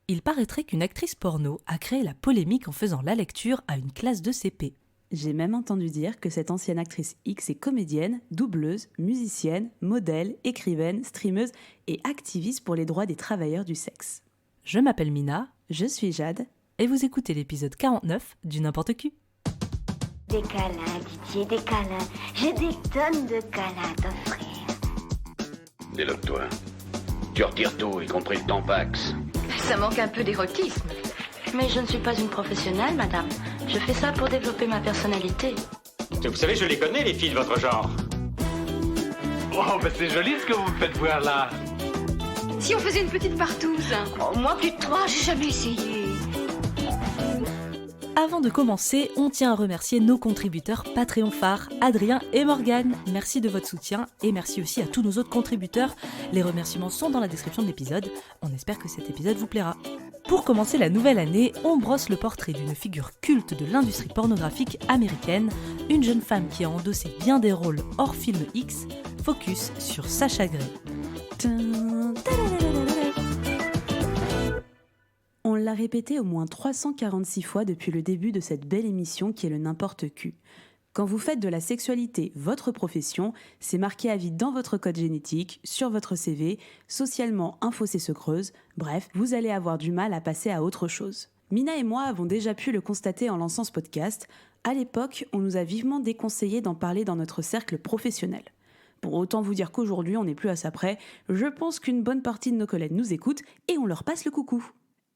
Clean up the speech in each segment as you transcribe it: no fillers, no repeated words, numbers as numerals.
Il paraîtrait qu'une actrice porno a créé la polémique en faisant la lecture à une classe de CP. J'ai même entendu dire que cette ancienne actrice X est comédienne, doubleuse, musicienne, modèle, écrivaine, streameuse et activiste pour les droits des travailleurs du sexe. Je m'appelle Mina, Je suis Jade. et vous écoutez l'épisode 49 du N'importe Q. Des câlins, Didier, des câlins. J'ai des tonnes de câlins à t'offrir. Déloque-toi. Tu retires tout, y compris le tampax. Ça manque un peu d'érotisme. Mais je ne suis pas une professionnelle, madame. Je fais ça pour développer ma personnalité. Vous savez, je les connais, les filles de votre genre. Oh, bah c'est joli ce que vous me faites voir là. Si on faisait une petite partouze. Oh, moi, plus de toi, j'ai jamais essayé. Avant de commencer, on tient à remercier nos contributeurs Patreon phares, Adrien et Morgane. Merci de votre soutien et merci aussi à tous nos autres contributeurs. Les remerciements sont dans la description de l'épisode. On espère que cet épisode vous plaira. Pour commencer la nouvelle année, on brosse le portrait d'une figure culte de l'industrie pornographique américaine, une jeune femme qui a endossé bien des rôles hors film X, focus sur Sacha Grey. On l'a répété au moins 346 fois depuis le début de cette belle émission qui est le N'importe Q. Quand vous faites de la sexualité votre profession, c'est marqué à vie dans votre code génétique, sur votre CV, socialement un fossé se creuse, bref, vous allez avoir du mal à passer à autre chose. Mina et moi avons déjà pu le constater en lançant ce podcast. À l'époque, on nous a vivement déconseillé d'en parler dans notre cercle professionnel. Pour autant vous dire qu'aujourd'hui, on n'est plus à ça près, je pense qu'une bonne partie de nos collègues nous écoutent et on leur passe le coucou.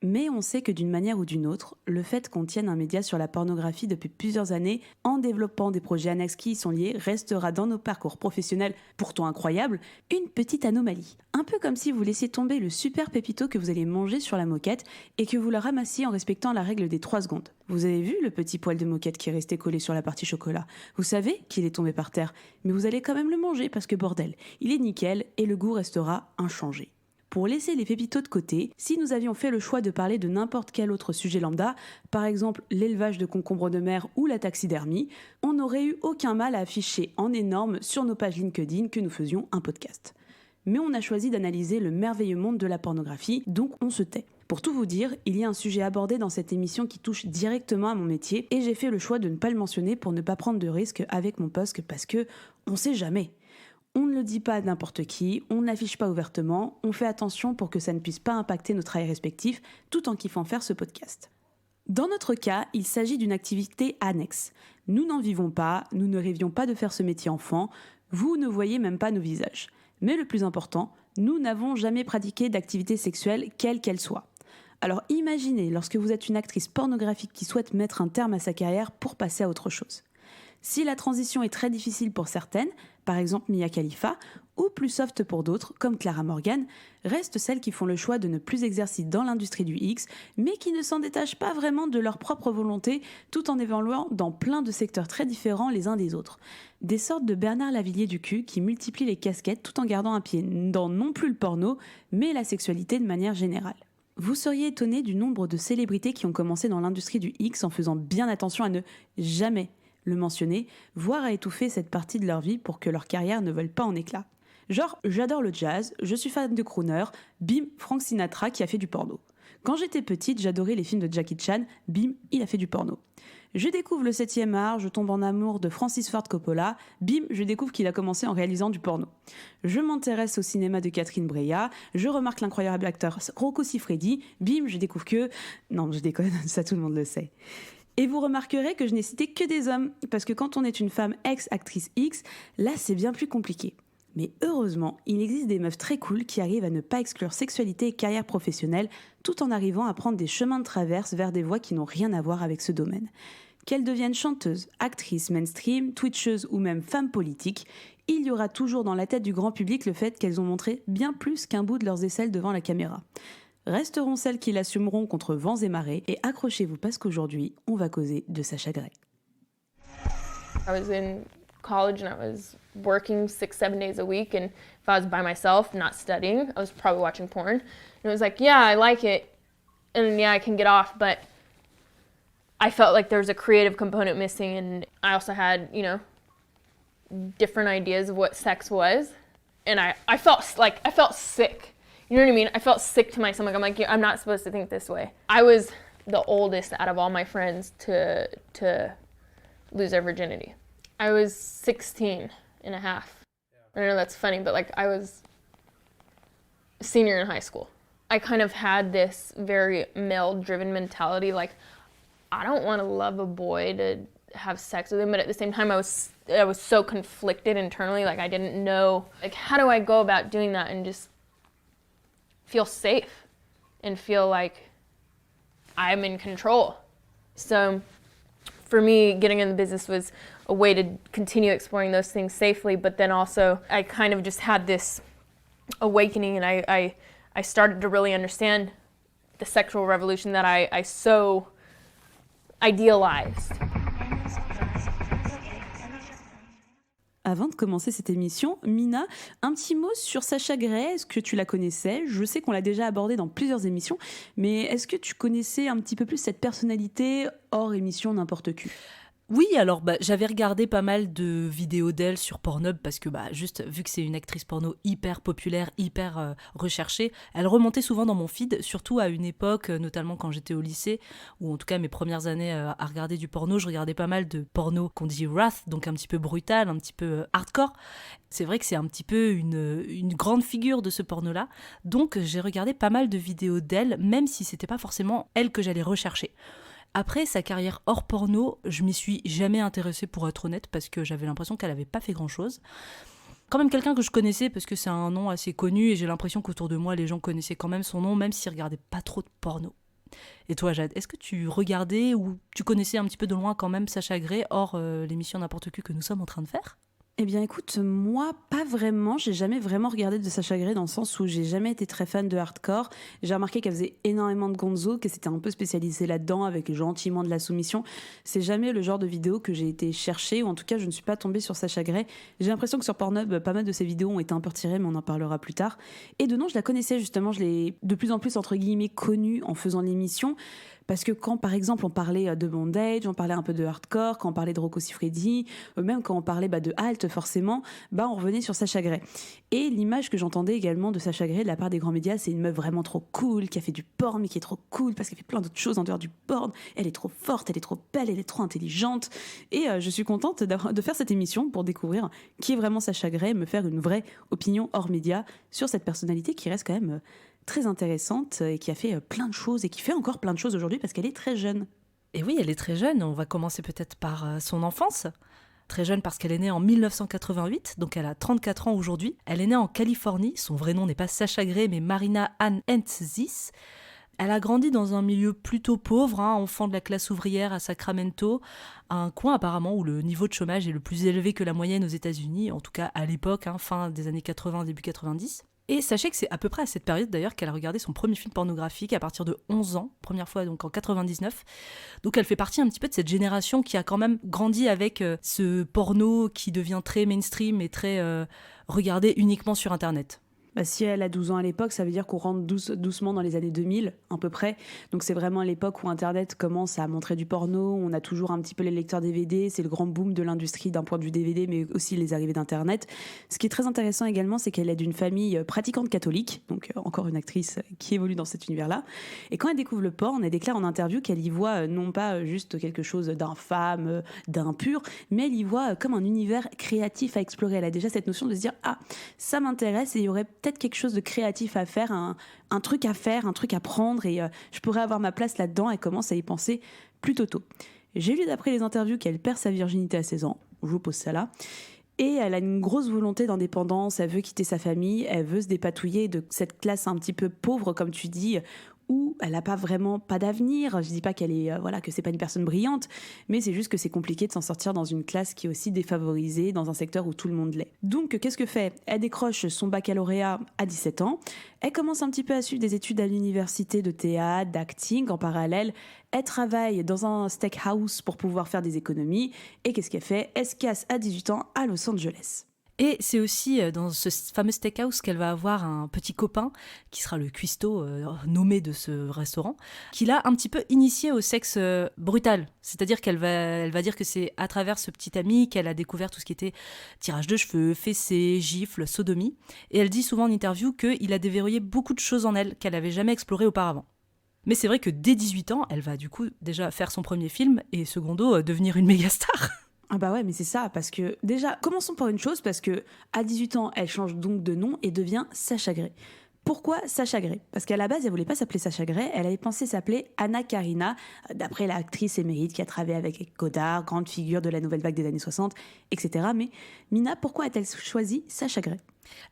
Mais on sait que d'une manière ou d'une autre, le fait qu'on tienne un média sur la pornographie depuis plusieurs années, en développant des projets annexes qui y sont liés, restera dans nos parcours professionnels, pourtant incroyables, une petite anomalie. Un peu comme si vous laissiez tomber le super pépito que vous allez manger sur la moquette et que vous le ramassiez en respectant la règle des 3 secondes. Vous avez vu le petit poil de moquette qui est resté collé sur la partie chocolat. Vous savez qu'il est tombé par terre, mais vous allez quand même le manger parce que bordel, il est nickel et le goût restera inchangé. Pour laisser les pépitos de côté, si nous avions fait le choix de parler de n'importe quel autre sujet lambda, par exemple l'élevage de concombres de mer ou la taxidermie, on n'aurait eu aucun mal à afficher en énorme sur nos pages LinkedIn que nous faisions un podcast. Mais on a choisi d'analyser le merveilleux monde de la pornographie, donc on se tait. Pour tout vous dire, il y a un sujet abordé dans cette émission qui touche directement à mon métier et j'ai fait le choix de ne pas le mentionner pour ne pas prendre de risques avec mon poste parce que on sait jamais. On ne le dit pas à n'importe qui, on n'affiche pas ouvertement, on fait attention pour que ça ne puisse pas impacter nos travails respectifs tout en kiffant faire ce podcast. Dans notre cas, il s'agit d'une activité annexe. Nous n'en vivons pas, nous ne rêvions pas de faire ce métier enfant, vous ne voyez même pas nos visages. Mais le plus important, nous n'avons jamais pratiqué d'activité sexuelle quelle qu'elle soit. Alors imaginez lorsque vous êtes une actrice pornographique qui souhaite mettre un terme à sa carrière pour passer à autre chose. Si la transition est très difficile pour certaines, par exemple Mia Khalifa, ou plus soft pour d'autres, comme Clara Morgan, restent celles qui font le choix de ne plus exercer dans l'industrie du X, mais qui ne s'en détachent pas vraiment de leur propre volonté, tout en évoluant dans plein de secteurs très différents les uns des autres. Des sortes de Bernard Lavilliers du cul qui multiplient les casquettes tout en gardant un pied dans non plus le porno, mais la sexualité de manière générale. Vous seriez étonné du nombre de célébrités qui ont commencé dans l'industrie du X en faisant bien attention à ne jamais le mentionner, voire à étouffer cette partie de leur vie pour que leur carrière ne vole pas en éclats. Genre, j'adore le jazz, je suis fan de crooner, bim, Frank Sinatra qui a fait du porno. Quand j'étais petite, j'adorais les films de Jackie Chan, bim, il a fait du porno. Je découvre le 7e art, je tombe en amour de Francis Ford Coppola, bim, je découvre qu'il a commencé en réalisant du porno. Je m'intéresse au cinéma de Catherine Breillat, je remarque l'incroyable acteur Rocco Siffredi, bim, je découvre que... Non, je déconne, ça tout le monde le sait. Et vous remarquerez que je n'ai cité que des hommes, parce que quand on est une femme ex-actrice X, là c'est bien plus compliqué. Mais heureusement, il existe des meufs très cool qui arrivent à ne pas exclure sexualité et carrière professionnelle, tout en arrivant à prendre des chemins de traverse vers des voies qui n'ont rien à voir avec ce domaine. Qu'elles deviennent chanteuses, actrices mainstream, twitcheuses ou même femmes politiques, il y aura toujours dans la tête du grand public le fait qu'elles ont montré bien plus qu'un bout de leurs aisselles devant la caméra. Resteront celles qui l'assumeront contre vents et marées, et accrochez-vous parce qu'aujourd'hui, on va causer de Sacha Grey. I was in college and I was working 6-7 days a week, and if I was by myself, not studying, I was probably watching porn. And it was like, yeah, I like it, and yeah, I can get off, but I felt like there was a creative component missing, and I also had, different ideas of what sex was, and I felt sick. You know what I mean? I felt sick to my stomach. I'm like, I'm not supposed to think this way. I was the oldest out of all my friends to lose their virginity. I was 16 and a half. I know that's funny, but like I was a senior in high school. I kind of had this very male-driven mentality, like I don't want to love a boy to have sex with him, but at the same time I was so conflicted internally, like I didn't know, like how do I go about doing that and just feel safe and feel like I'm in control. So for me, getting in the business was a way to continue exploring those things safely, but then also I kind of just had this awakening, and I started to really understand the sexual revolution that I so idealized. Avant de commencer cette émission, Mina, un petit mot sur Sacha Grey. Est-ce que tu la connaissais ? Je sais qu'on l'a déjà abordée dans plusieurs émissions, mais est-ce que tu connaissais un petit peu plus cette personnalité hors émission N'importe Q ? Oui, alors j'avais regardé pas mal de vidéos d'elle sur Pornhub parce que juste vu que c'est une actrice porno hyper populaire, hyper recherchée, elle remontait souvent dans mon feed, surtout à une époque, notamment quand j'étais au lycée, ou en tout cas mes premières années à regarder du porno, je regardais pas mal de porno qu'on dit wrath, donc un petit peu brutal, un petit peu hardcore. C'est vrai que c'est un petit peu une grande figure de ce porno-là, donc j'ai regardé pas mal de vidéos d'elle, même si c'était pas forcément elle que j'allais rechercher. Après sa carrière hors porno, je m'y suis jamais intéressée pour être honnête parce que j'avais l'impression qu'elle avait pas fait grand-chose. Quand même quelqu'un que je connaissais parce que c'est un nom assez connu et j'ai l'impression qu'autour de moi les gens connaissaient quand même son nom même s'ils regardaient pas trop de porno. Et toi Jade, est-ce que tu regardais ou tu connaissais un petit peu de loin quand même Sacha Grey hors l'émission N'importe Q que nous sommes en train de faire ? Eh bien écoute, moi pas vraiment, j'ai jamais vraiment regardé de Sacha Grey dans le sens où j'ai jamais été très fan de hardcore. J'ai remarqué qu'elle faisait énormément de gonzo, que c'était un peu spécialisé là-dedans avec gentiment de la soumission. C'est jamais le genre de vidéo que j'ai été chercher, ou en tout cas je ne suis pas tombée sur Sacha Grey. J'ai l'impression que sur Pornhub, pas mal de ses vidéos ont été un peu retirées, mais on en parlera plus tard. Et de nom, je la connaissais justement, je l'ai de plus en plus entre guillemets connue en faisant l'émission. Parce que quand, par exemple, on parlait de bondage, on parlait un peu de hardcore, quand on parlait de Rocco Siffredi, même quand on parlait de halt, forcément, on revenait sur Sacha Grey. Et l'image que j'entendais également de Sacha Grey de la part des grands médias, c'est une meuf vraiment trop cool, qui a fait du porn, mais qui est trop cool, parce qu'elle fait plein d'autres choses en dehors du porn. Elle est trop forte, elle est trop belle, elle est trop intelligente. Et je suis contente de faire cette émission pour découvrir qui est vraiment Sacha Grey, me faire une vraie opinion hors média sur cette personnalité qui reste quand même très intéressante et qui a fait plein de choses et qui fait encore plein de choses aujourd'hui parce qu'elle est très jeune. Et oui, elle est très jeune. On va commencer peut-être par son enfance. Très jeune parce qu'elle est née en 1988, donc elle a 34 ans aujourd'hui. Elle est née en Californie. Son vrai nom n'est pas Sacha Grey, mais Marina Ann Entzis. Elle a grandi dans un milieu plutôt pauvre, enfant de la classe ouvrière à Sacramento, un coin apparemment où le niveau de chômage est le plus élevé que la moyenne aux États-Unis, en tout cas à l'époque, fin des années 80, début 90. Et sachez que c'est à peu près à cette période d'ailleurs qu'elle a regardé son premier film pornographique à partir de 11 ans, première fois donc en 99. Donc elle fait partie un petit peu de cette génération qui a quand même grandi avec ce porno qui devient très mainstream et très regardé uniquement sur Internet. Si elle a 12 ans à l'époque, ça veut dire qu'on rentre doucement dans les années 2000, à peu près. Donc c'est vraiment l'époque où Internet commence à montrer du porno. On a toujours un petit peu les lecteurs DVD. C'est le grand boom de l'industrie d'un point de vue DVD, mais aussi les arrivées d'Internet. Ce qui est très intéressant également, c'est qu'elle est d'une famille pratiquante catholique. Donc encore une actrice qui évolue dans cet univers-là. Et quand elle découvre le porn, elle déclare en interview qu'elle y voit non pas juste quelque chose d'infâme, d'impur, mais elle y voit comme un univers créatif à explorer. Elle a déjà cette notion de se dire « Ah, ça m'intéresse et il y aurait peut-être quelque chose de créatif à faire, un truc à faire, un truc à prendre et je pourrais avoir ma place là-dedans. » Elle commence à y penser plutôt tôt. J'ai lu d'après les interviews qu'elle perd sa virginité à 16 ans. Je vous pose ça là. Et elle a une grosse volonté d'indépendance, elle veut quitter sa famille, elle veut se dépatouiller de cette classe un petit peu pauvre, comme tu dis, où elle n'a pas vraiment pas d'avenir. Je dis pas qu'elle est que c'est pas une personne brillante, mais c'est juste que c'est compliqué de s'en sortir dans une classe qui est aussi défavorisée, dans un secteur où tout le monde l'est. Donc qu'est-ce que fait ? Elle décroche son baccalauréat à 17 ans. Elle commence un petit peu à suivre des études à l'université de théâtre, d'acting en parallèle. Elle travaille dans un steakhouse pour pouvoir faire des économies. Et qu'est-ce qu'elle fait ? Elle se casse à 18 ans à Los Angeles. Et c'est aussi dans ce fameux steakhouse qu'elle va avoir un petit copain qui sera le cuistot nommé de ce restaurant, qui l'a un petit peu initié au sexe brutal. C'est-à-dire qu'elle va dire que c'est à travers ce petit ami qu'elle a découvert tout ce qui était tirage de cheveux, fessées, gifles, sodomie. Et elle dit souvent en interview qu'il a déverrouillé beaucoup de choses en elle qu'elle n'avait jamais explorées auparavant. Mais c'est vrai que dès 18 ans, elle va du coup déjà faire son premier film et secondo devenir une méga star. Ah bah ouais, mais c'est ça, parce que déjà, commençons par une chose, parce que à 18 ans, elle change donc de nom et devient Sacha Grey. Pourquoi Sacha Grey ? Parce qu'à la base, elle voulait pas s'appeler Sacha Grey, elle avait pensé s'appeler Anna Karina, d'après l'actrice émérite qui a travaillé avec Godard, grande figure de la nouvelle vague des années 60, etc. Mais Mina, pourquoi a-t-elle choisi Sacha Grey ?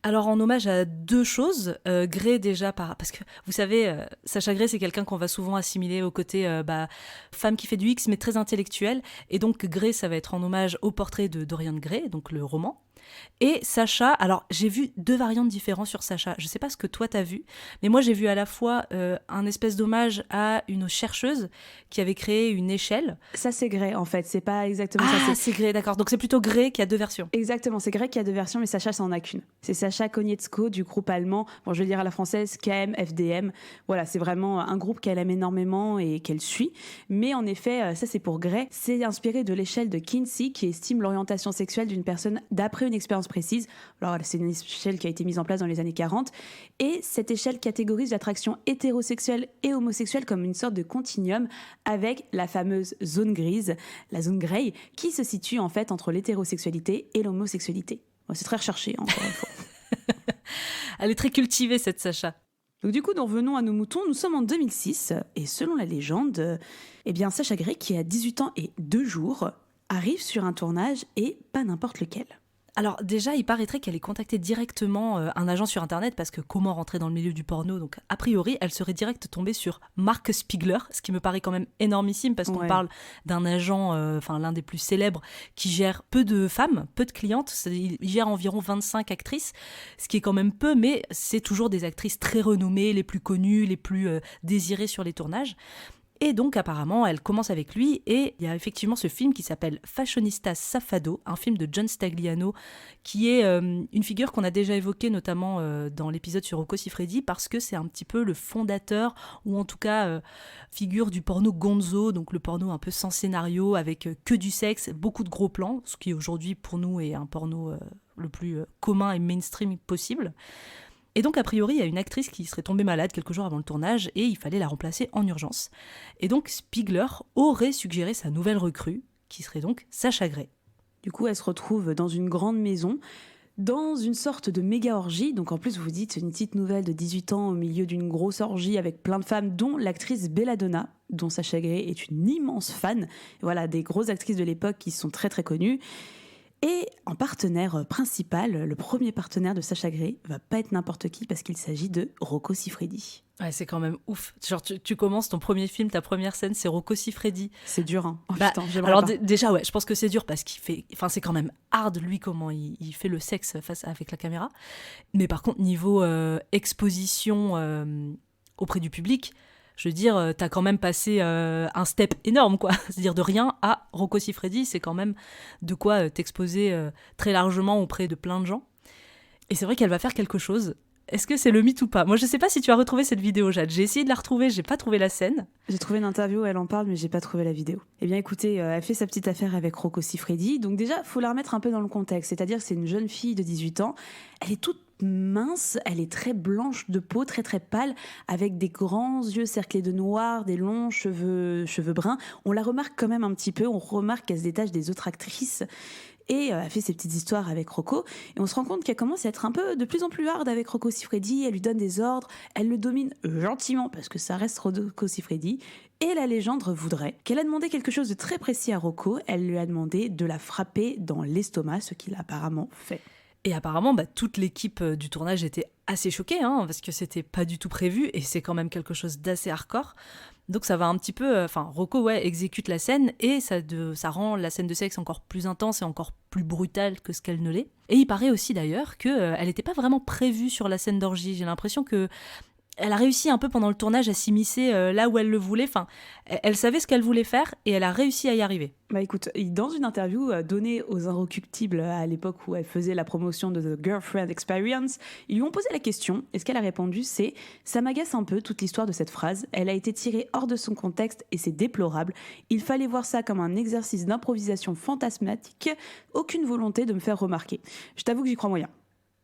Alors en hommage à deux choses, Grey déjà parce que vous savez, Sacha Grey c'est quelqu'un qu'on va souvent assimiler au côté femme qui fait du X mais très intellectuelle, et donc Grey ça va être en hommage au portrait de Dorian Gray, donc le roman. Et Sacha, alors j'ai vu deux variantes différentes sur Sacha, je sais pas ce que toi t'as vu, mais moi j'ai vu à la fois un espèce d'hommage à une chercheuse qui avait créé une échelle. Ça c'est Grey en fait, c'est pas exactement ça. Ah c'est Grey, d'accord, donc c'est plutôt Grey qui a deux versions. Exactement, c'est Grey qui a deux versions, mais Sacha ça en a qu'une. C'est Sacha Konietzko du groupe allemand, bon je vais le dire à la française, KM, FDM, voilà c'est vraiment un groupe qu'elle aime énormément et qu'elle suit, mais en effet ça c'est pour Grey, c'est inspiré de l'échelle de Kinsey qui estime l'orientation sexuelle d'une personne d'après une expérience précise. Alors c'est une échelle qui a été mise en place dans les années 40 et cette échelle catégorise l'attraction hétérosexuelle et homosexuelle comme une sorte de continuum avec la fameuse zone grise, la zone Grey, qui se situe en fait entre l'hétérosexualité et l'homosexualité. Bon, c'est très recherché encore une fois. Elle est très cultivée cette Sacha. Donc du coup, revenons à nos moutons, nous sommes en 2006 et selon la légende, Sacha Grey qui a 18 ans et 2 jours arrive sur un tournage et pas n'importe lequel. Alors déjà, il paraîtrait qu'elle ait contacté directement un agent sur Internet parce que comment rentrer dans le milieu du porno ? Donc a priori, elle serait direct tombée sur Mark Spiegler, ce qui me paraît quand même énormissime parce qu'on parle d'un agent, l'un des plus célèbres, qui gère peu de femmes, peu de clientes. Il gère environ 25 actrices, ce qui est quand même peu, mais c'est toujours des actrices très renommées, les plus connues, les plus désirées sur les tournages. Et donc apparemment, elle commence avec lui et il y a effectivement ce film qui s'appelle Fashionista Safado, un film de John Stagliano qui est une figure qu'on a déjà évoquée notamment dans l'épisode sur Rocco Siffredi parce que c'est un petit peu le fondateur ou en tout cas figure du porno gonzo, donc le porno un peu sans scénario avec que du sexe, beaucoup de gros plans, ce qui aujourd'hui pour nous est un porno le plus commun et mainstream possible. Et donc, a priori, il y a une actrice qui serait tombée malade quelques jours avant le tournage et il fallait la remplacer en urgence. Et donc, Spiegler aurait suggéré sa nouvelle recrue, qui serait donc Sacha Grey. Du coup, elle se retrouve dans une grande maison, dans une sorte de méga orgie. Donc en plus, vous vous dites, une petite nouvelle de 18 ans au milieu d'une grosse orgie avec plein de femmes, dont l'actrice Belladonna, dont Sacha Grey est une immense fan. Voilà, des grosses actrices de l'époque qui sont très très connues. Et en partenaire principal, le premier partenaire de Sacha Grey va pas être n'importe qui parce qu'il s'agit de Rocco Siffredi. Ouais, c'est quand même ouf. Genre, tu commences ton premier film, ta première scène, c'est Rocco Siffredi. C'est dur, hein. Oh, putain, alors déjà, ouais, je pense que c'est dur parce qu'il fait... Enfin, c'est quand même hard, lui, comment il fait le sexe avec la caméra. Mais par contre, niveau exposition auprès du public... Je veux dire, t'as quand même passé un step énorme, quoi. C'est-à-dire de rien à Rocco Siffredi, c'est quand même de quoi t'exposer très largement auprès de plein de gens. Et c'est vrai qu'elle va faire quelque chose. Est-ce que c'est le mythe ou pas ? Moi, je sais pas si tu as retrouvé cette vidéo, Jade. J'ai essayé de la retrouver, j'ai pas trouvé la scène. J'ai trouvé une interview où elle en parle, mais j'ai pas trouvé la vidéo. Eh bien, écoutez, elle fait sa petite affaire avec Rocco Siffredi. Donc déjà, faut la remettre un peu dans le contexte. C'est-à-dire que c'est une jeune fille de 18 ans. Elle est toute mince, elle est très blanche de peau, très très pâle, avec des grands yeux cerclés de noir, des longs cheveux bruns. On la remarque quand même un petit peu, on remarque qu'elle se détache des autres actrices. Et elle fait ses petites histoires avec Rocco. Et on se rend compte qu'elle commence à être un peu de plus en plus hard avec Rocco Siffredi. Elle lui donne des ordres, elle le domine gentiment parce que ça reste Rocco Siffredi. Et la légende voudrait qu'elle a demandé quelque chose de très précis à Rocco. Elle lui a demandé de la frapper dans l'estomac, ce qu'il a apparemment fait. Et apparemment, toute l'équipe du tournage était assez choquée, parce que c'était pas du tout prévu, et c'est quand même quelque chose d'assez hardcore. Donc ça va un petit peu... Rocco, exécute la scène, et ça rend la scène de sexe encore plus intense et encore plus brutale que ce qu'elle ne l'est. Et il paraît aussi d'ailleurs qu'elle n'était pas vraiment prévue sur la scène d'orgie. J'ai l'impression que elle a réussi un peu pendant le tournage à s'immiscer là où elle le voulait. Enfin, elle savait ce qu'elle voulait faire et elle a réussi à y arriver. Bah écoute, dans une interview donnée aux Inrecuptibles à l'époque où elle faisait la promotion de The Girlfriend Experience, ils lui ont posé la question et ce qu'elle a répondu c'est « Ça m'agace un peu toute l'histoire de cette phrase, elle a été tirée hors de son contexte et c'est déplorable. Il fallait voir ça comme un exercice d'improvisation fantasmatique, aucune volonté de me faire remarquer. » Je t'avoue que j'y crois moyen.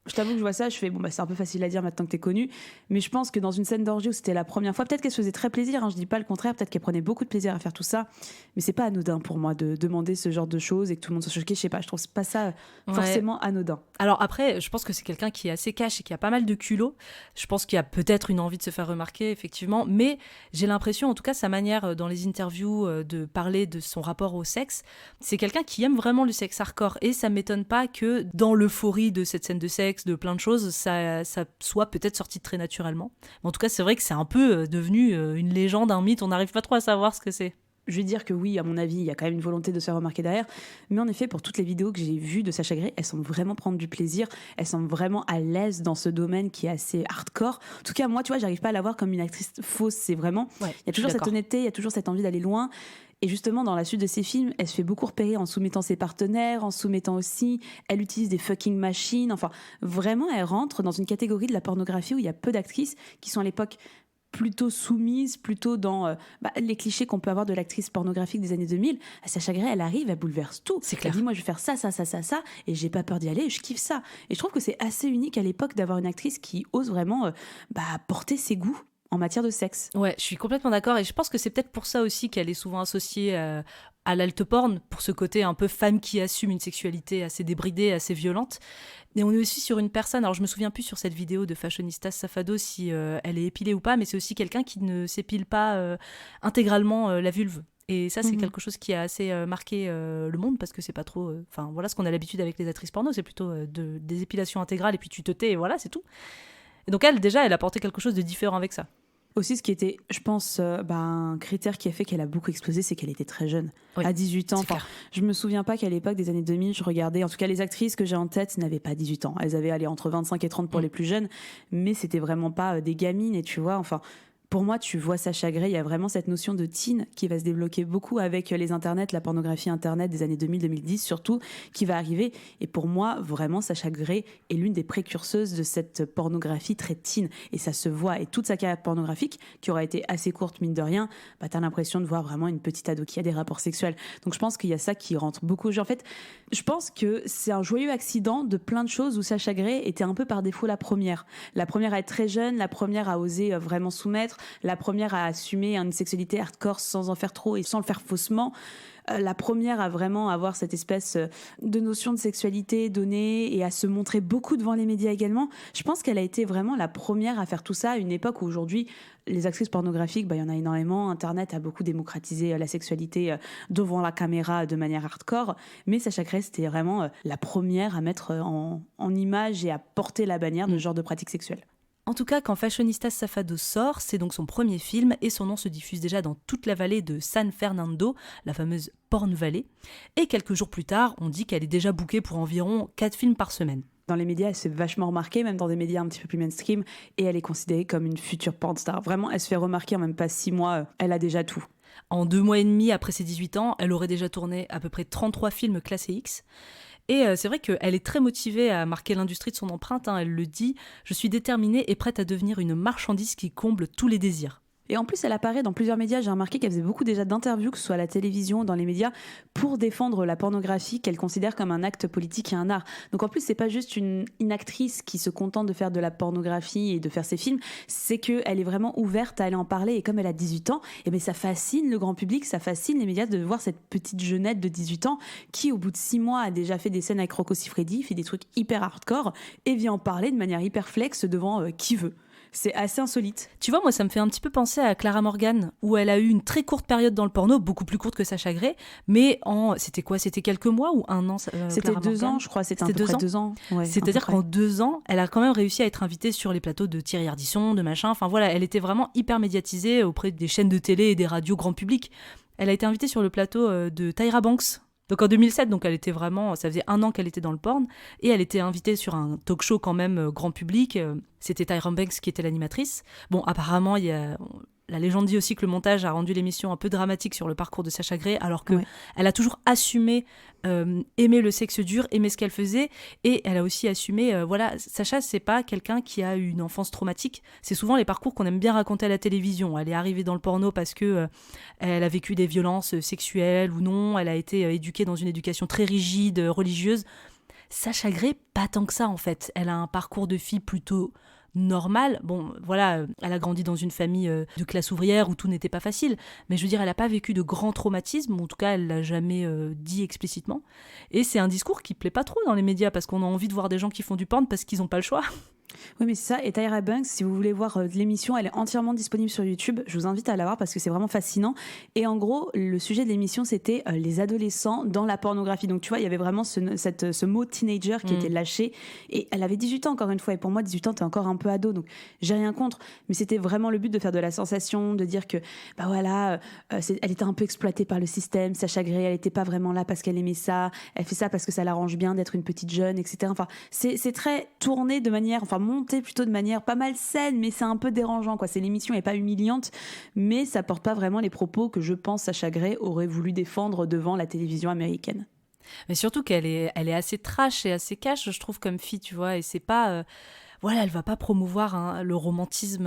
Je t'avoue que je vois ça, je fais bon bah c'est un peu facile à dire maintenant que t'es connue, mais je pense que dans une scène d'orgie où c'était la première fois, peut-être qu'elle se faisait très plaisir, je dis pas le contraire, peut-être qu'elle prenait beaucoup de plaisir à faire tout ça, mais c'est pas anodin pour moi de demander ce genre de choses et que tout le monde soit choqué, je sais pas, je trouve pas ça forcément anodin. Alors après, je pense que c'est quelqu'un qui est assez cash et qui a pas mal de culot. Je pense qu'il y a peut-être une envie de se faire remarquer, effectivement, mais j'ai l'impression, en tout cas, sa manière dans les interviews de parler de son rapport au sexe, c'est quelqu'un qui aime vraiment le sexe hardcore et ça m'étonne pas que dans l'euphorie de cette scène de sexe, de plein de choses, ça soit peut-être sorti très naturellement. Mais en tout cas, c'est vrai que c'est un peu devenu une légende, un mythe, on n'arrive pas trop à savoir ce que c'est. Je vais dire que oui, à mon avis, il y a quand même une volonté de se faire remarquer derrière. Mais en effet, pour toutes les vidéos que j'ai vues de Sacha Grey, elles semblent vraiment prendre du plaisir. Elles semblent vraiment à l'aise dans ce domaine qui est assez hardcore. En tout cas, moi, tu vois, j'arrive pas à la voir comme une actrice fausse. C'est vraiment... il y a toujours cette honnêteté, il y a toujours cette envie d'aller loin. Et justement, dans la suite de ses films, elle se fait beaucoup repérer en soumettant ses partenaires, en soumettant aussi... Elle utilise des fucking machines. Enfin, vraiment, elle rentre dans une catégorie de la pornographie où il y a peu d'actrices qui sont à l'époque... plutôt soumise, plutôt dans les clichés qu'on peut avoir de l'actrice pornographique des années 2000. Sacha Grey, elle arrive, elle bouleverse tout. C'est clair. Elle dit, moi, je vais faire ça, et j'ai pas peur d'y aller, et je kiffe ça. Et je trouve que c'est assez unique à l'époque d'avoir une actrice qui ose vraiment porter ses goûts en matière de sexe. Ouais, je suis complètement d'accord, et je pense que c'est peut-être pour ça aussi qu'elle est souvent associée à l'alt-porn, pour ce côté un peu femme qui assume une sexualité assez débridée, assez violente. Et on est aussi sur une personne, alors je me souviens plus sur cette vidéo de Fashionistas Safado si elle est épilée ou pas, mais c'est aussi quelqu'un qui ne s'épile pas intégralement la vulve. Et ça, c'est quelque chose qui a assez marqué le monde, parce que c'est pas trop... voilà ce qu'on a l'habitude avec les actrices porno, c'est plutôt des épilations intégrales, et puis tu te tais, et voilà, c'est tout. Et donc elle, déjà, elle a apporté quelque chose de différent avec ça. Aussi, ce qui était, je pense, un critère qui a fait qu'elle a beaucoup explosé, c'est qu'elle était très jeune. Oui, à 18 ans. Je me souviens pas qu'à l'époque des années 2000, je regardais, en tout cas les actrices que j'ai en tête n'avaient pas 18 ans. Elles avaient entre 25 et 30 pour les plus jeunes, mais c'était vraiment pas des gamines, et tu vois, pour moi, tu vois Sacha Grey, il y a vraiment cette notion de teen qui va se débloquer beaucoup avec les internets, la pornographie internet des années 2000-2010 surtout, qui va arriver. Et pour moi, vraiment, Sacha Grey est l'une des précurseuses de cette pornographie très teen. Et ça se voit. Et toute sa carrière pornographique, qui aura été assez courte, mine de rien, t'as l'impression de voir vraiment une petite ado qui a des rapports sexuels. Donc je pense qu'il y a ça qui rentre beaucoup au jeu. En fait, je pense que c'est un joyeux accident de plein de choses où Sacha Grey était un peu par défaut la première. La première à être très jeune, la première à oser vraiment soumettre, la première à assumer une sexualité hardcore sans en faire trop et sans le faire faussement, la première à vraiment avoir cette espèce de notion de sexualité donnée et à se montrer beaucoup devant les médias également. Je pense qu'elle a été vraiment la première à faire tout ça à une époque où aujourd'hui les actrices pornographiques, il y en a énormément, Internet a beaucoup démocratisé la sexualité devant la caméra de manière hardcore, mais Sacha Grey c'était vraiment la première à mettre en image et à porter la bannière de ce genre de pratique sexuelle. En tout cas, quand Fashionistas Safado sort, c'est donc son premier film et son nom se diffuse déjà dans toute la vallée de San Fernando, la fameuse Porn Valley. Et quelques jours plus tard, on dit qu'elle est déjà bookée pour environ 4 films par semaine. Dans les médias, elle s'est vachement remarquée, même dans des médias un petit peu plus mainstream, et elle est considérée comme une future porn star. Vraiment, elle se fait remarquer en même pas 6 mois, elle a déjà tout. En 2 mois et demi après ses 18 ans, elle aurait déjà tourné à peu près 33 films classés X. Et c'est vrai qu'elle est très motivée à marquer l'industrie de son empreinte, elle le dit « Je suis déterminée et prête à devenir une marchandise qui comble tous les désirs ». Et en plus, elle apparaît dans plusieurs médias. J'ai remarqué qu'elle faisait beaucoup déjà d'interviews, que ce soit à la télévision, dans les médias, pour défendre la pornographie qu'elle considère comme un acte politique et un art. Donc en plus, c'est pas juste une actrice qui se contente de faire de la pornographie et de faire ses films, c'est qu'elle est vraiment ouverte à aller en parler. Et comme elle a 18 ans, ça fascine le grand public, ça fascine les médias de voir cette petite jeunette de 18 ans qui, au bout de 6 mois, a déjà fait des scènes avec Rocco Siffredi, fait des trucs hyper hardcore et vient en parler de manière hyper flex devant qui veut. C'est assez insolite. Tu vois, moi, ça me fait un petit peu penser à Clara Morgan, où elle a eu une très courte période dans le porno, beaucoup plus courte que Sacha Grey, mais c'était quoi ? C'était quelques mois ou 1 an C'était Clara 2 Morgan ans, je crois. C'était à peu près 2 ans. Ouais, c'est-à-dire qu'en 2 ans, elle a quand même réussi à être invitée sur les plateaux de Thierry Ardisson, de machin. Enfin voilà, elle était vraiment hyper médiatisée auprès des chaînes de télé et des radios grand public. Elle a été invitée sur le plateau de Tyra Banks, Donc en 2007, donc elle était vraiment, ça faisait 1 an qu'elle était dans le porn, et elle était invitée sur un talk show quand même grand public. C'était Tyra Banks qui était l'animatrice. Bon, apparemment, la légende dit aussi que le montage a rendu l'émission un peu dramatique sur le parcours de Sacha Grey, alors que elle a toujours assumé aimer le sexe dur, aimer ce qu'elle faisait, et elle a aussi assumé, Sacha, c'est pas quelqu'un qui a eu une enfance traumatique. C'est souvent les parcours qu'on aime bien raconter à la télévision. Elle est arrivée dans le porno parce que elle a vécu des violences sexuelles ou non, elle a été éduquée dans une éducation très rigide, religieuse. Sacha Grey, pas tant que ça en fait. Elle a un parcours de fille plutôt normal. Bon, voilà, elle a grandi dans une famille de classe ouvrière où tout n'était pas facile, mais je veux dire, elle n'a pas vécu de grands traumatismes, ou en tout cas, elle l'a jamais dit explicitement. Et c'est un discours qui plaît pas trop dans les médias, parce qu'on a envie de voir des gens qui font du porn parce qu'ils n'ont pas le choix. Oui, mais c'est ça. Et Tyra Banks, si vous voulez voir l'émission, elle est entièrement disponible sur YouTube. Je vous invite à la voir parce que c'est vraiment fascinant. Et en gros, le sujet de l'émission, c'était les adolescents dans la pornographie. Donc, tu vois, il y avait vraiment ce mot teenager qui était lâché. Et elle avait 18 ans, encore une fois. Et pour moi, 18 ans, t'es encore un peu ado. Donc, j'ai rien contre. Mais c'était vraiment le but de faire de la sensation, de dire que, bah voilà, elle était un peu exploitée par le système. Sacha Grey, elle n'était pas vraiment là parce qu'elle aimait ça. Elle fait ça parce que ça l'arrange bien d'être une petite jeune, etc. Enfin, c'est très tourné de manière, monté plutôt de manière pas mal saine, mais c'est un peu dérangeant, quoi. L'émission n'est pas humiliante, mais ça porte pas vraiment les propos que je pense Sacha Grey aurait voulu défendre devant la télévision américaine. Mais surtout qu'elle est assez trash et assez cash, je trouve, comme fille, tu vois, et c'est pas... elle va pas promouvoir le romantisme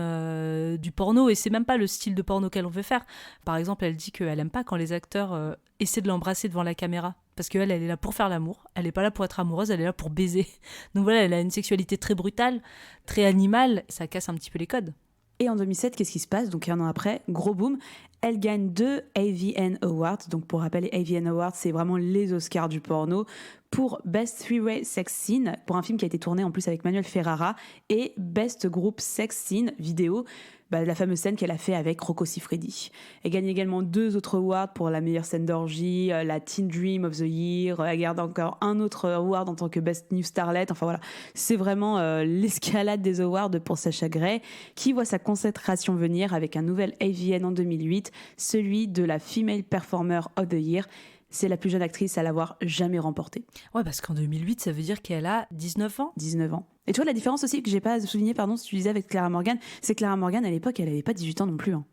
du porno, et c'est même pas le style de porno qu'elle veut faire. Par exemple, elle dit qu'elle aime pas quand les acteurs essaient de l'embrasser devant la caméra, parce qu'elle est là pour faire l'amour, elle est pas là pour être amoureuse, elle est là pour baiser. Donc voilà, elle a une sexualité très brutale, très animale, ça casse un petit peu les codes. Et en 2007, qu'est-ce qui se passe? Donc 1 an après, gros boom, elle gagne 2 AVN Awards. Donc pour rappel, les AVN Awards, c'est vraiment les Oscars du porno, pour Best Three-Way Sex Scene, pour un film qui a été tourné en plus avec Manuel Ferrara, et Best Group Sex Scene vidéo, la fameuse scène qu'elle a fait avec Rocco Siffredi. Elle gagne également 2 autres awards pour la meilleure scène d'orgie, la Teen Dream of the Year. Elle garde encore un autre award en tant que Best New Starlet. Enfin voilà, c'est vraiment l'escalade des awards pour Sacha Grey, qui voit sa consécration venir avec un nouvel AVN en 2008, celui de la Female Performer of the Year. C'est la plus jeune actrice à l'avoir jamais remporté. Ouais, parce qu'en 2008, ça veut dire qu'elle a 19 ans. 19 ans. Et tu vois, la différence aussi que j'ai pas souligné, si tu disais avec Clara Morgan, c'est que Clara Morgan, à l'époque, elle avait pas 18 ans non plus. Hein.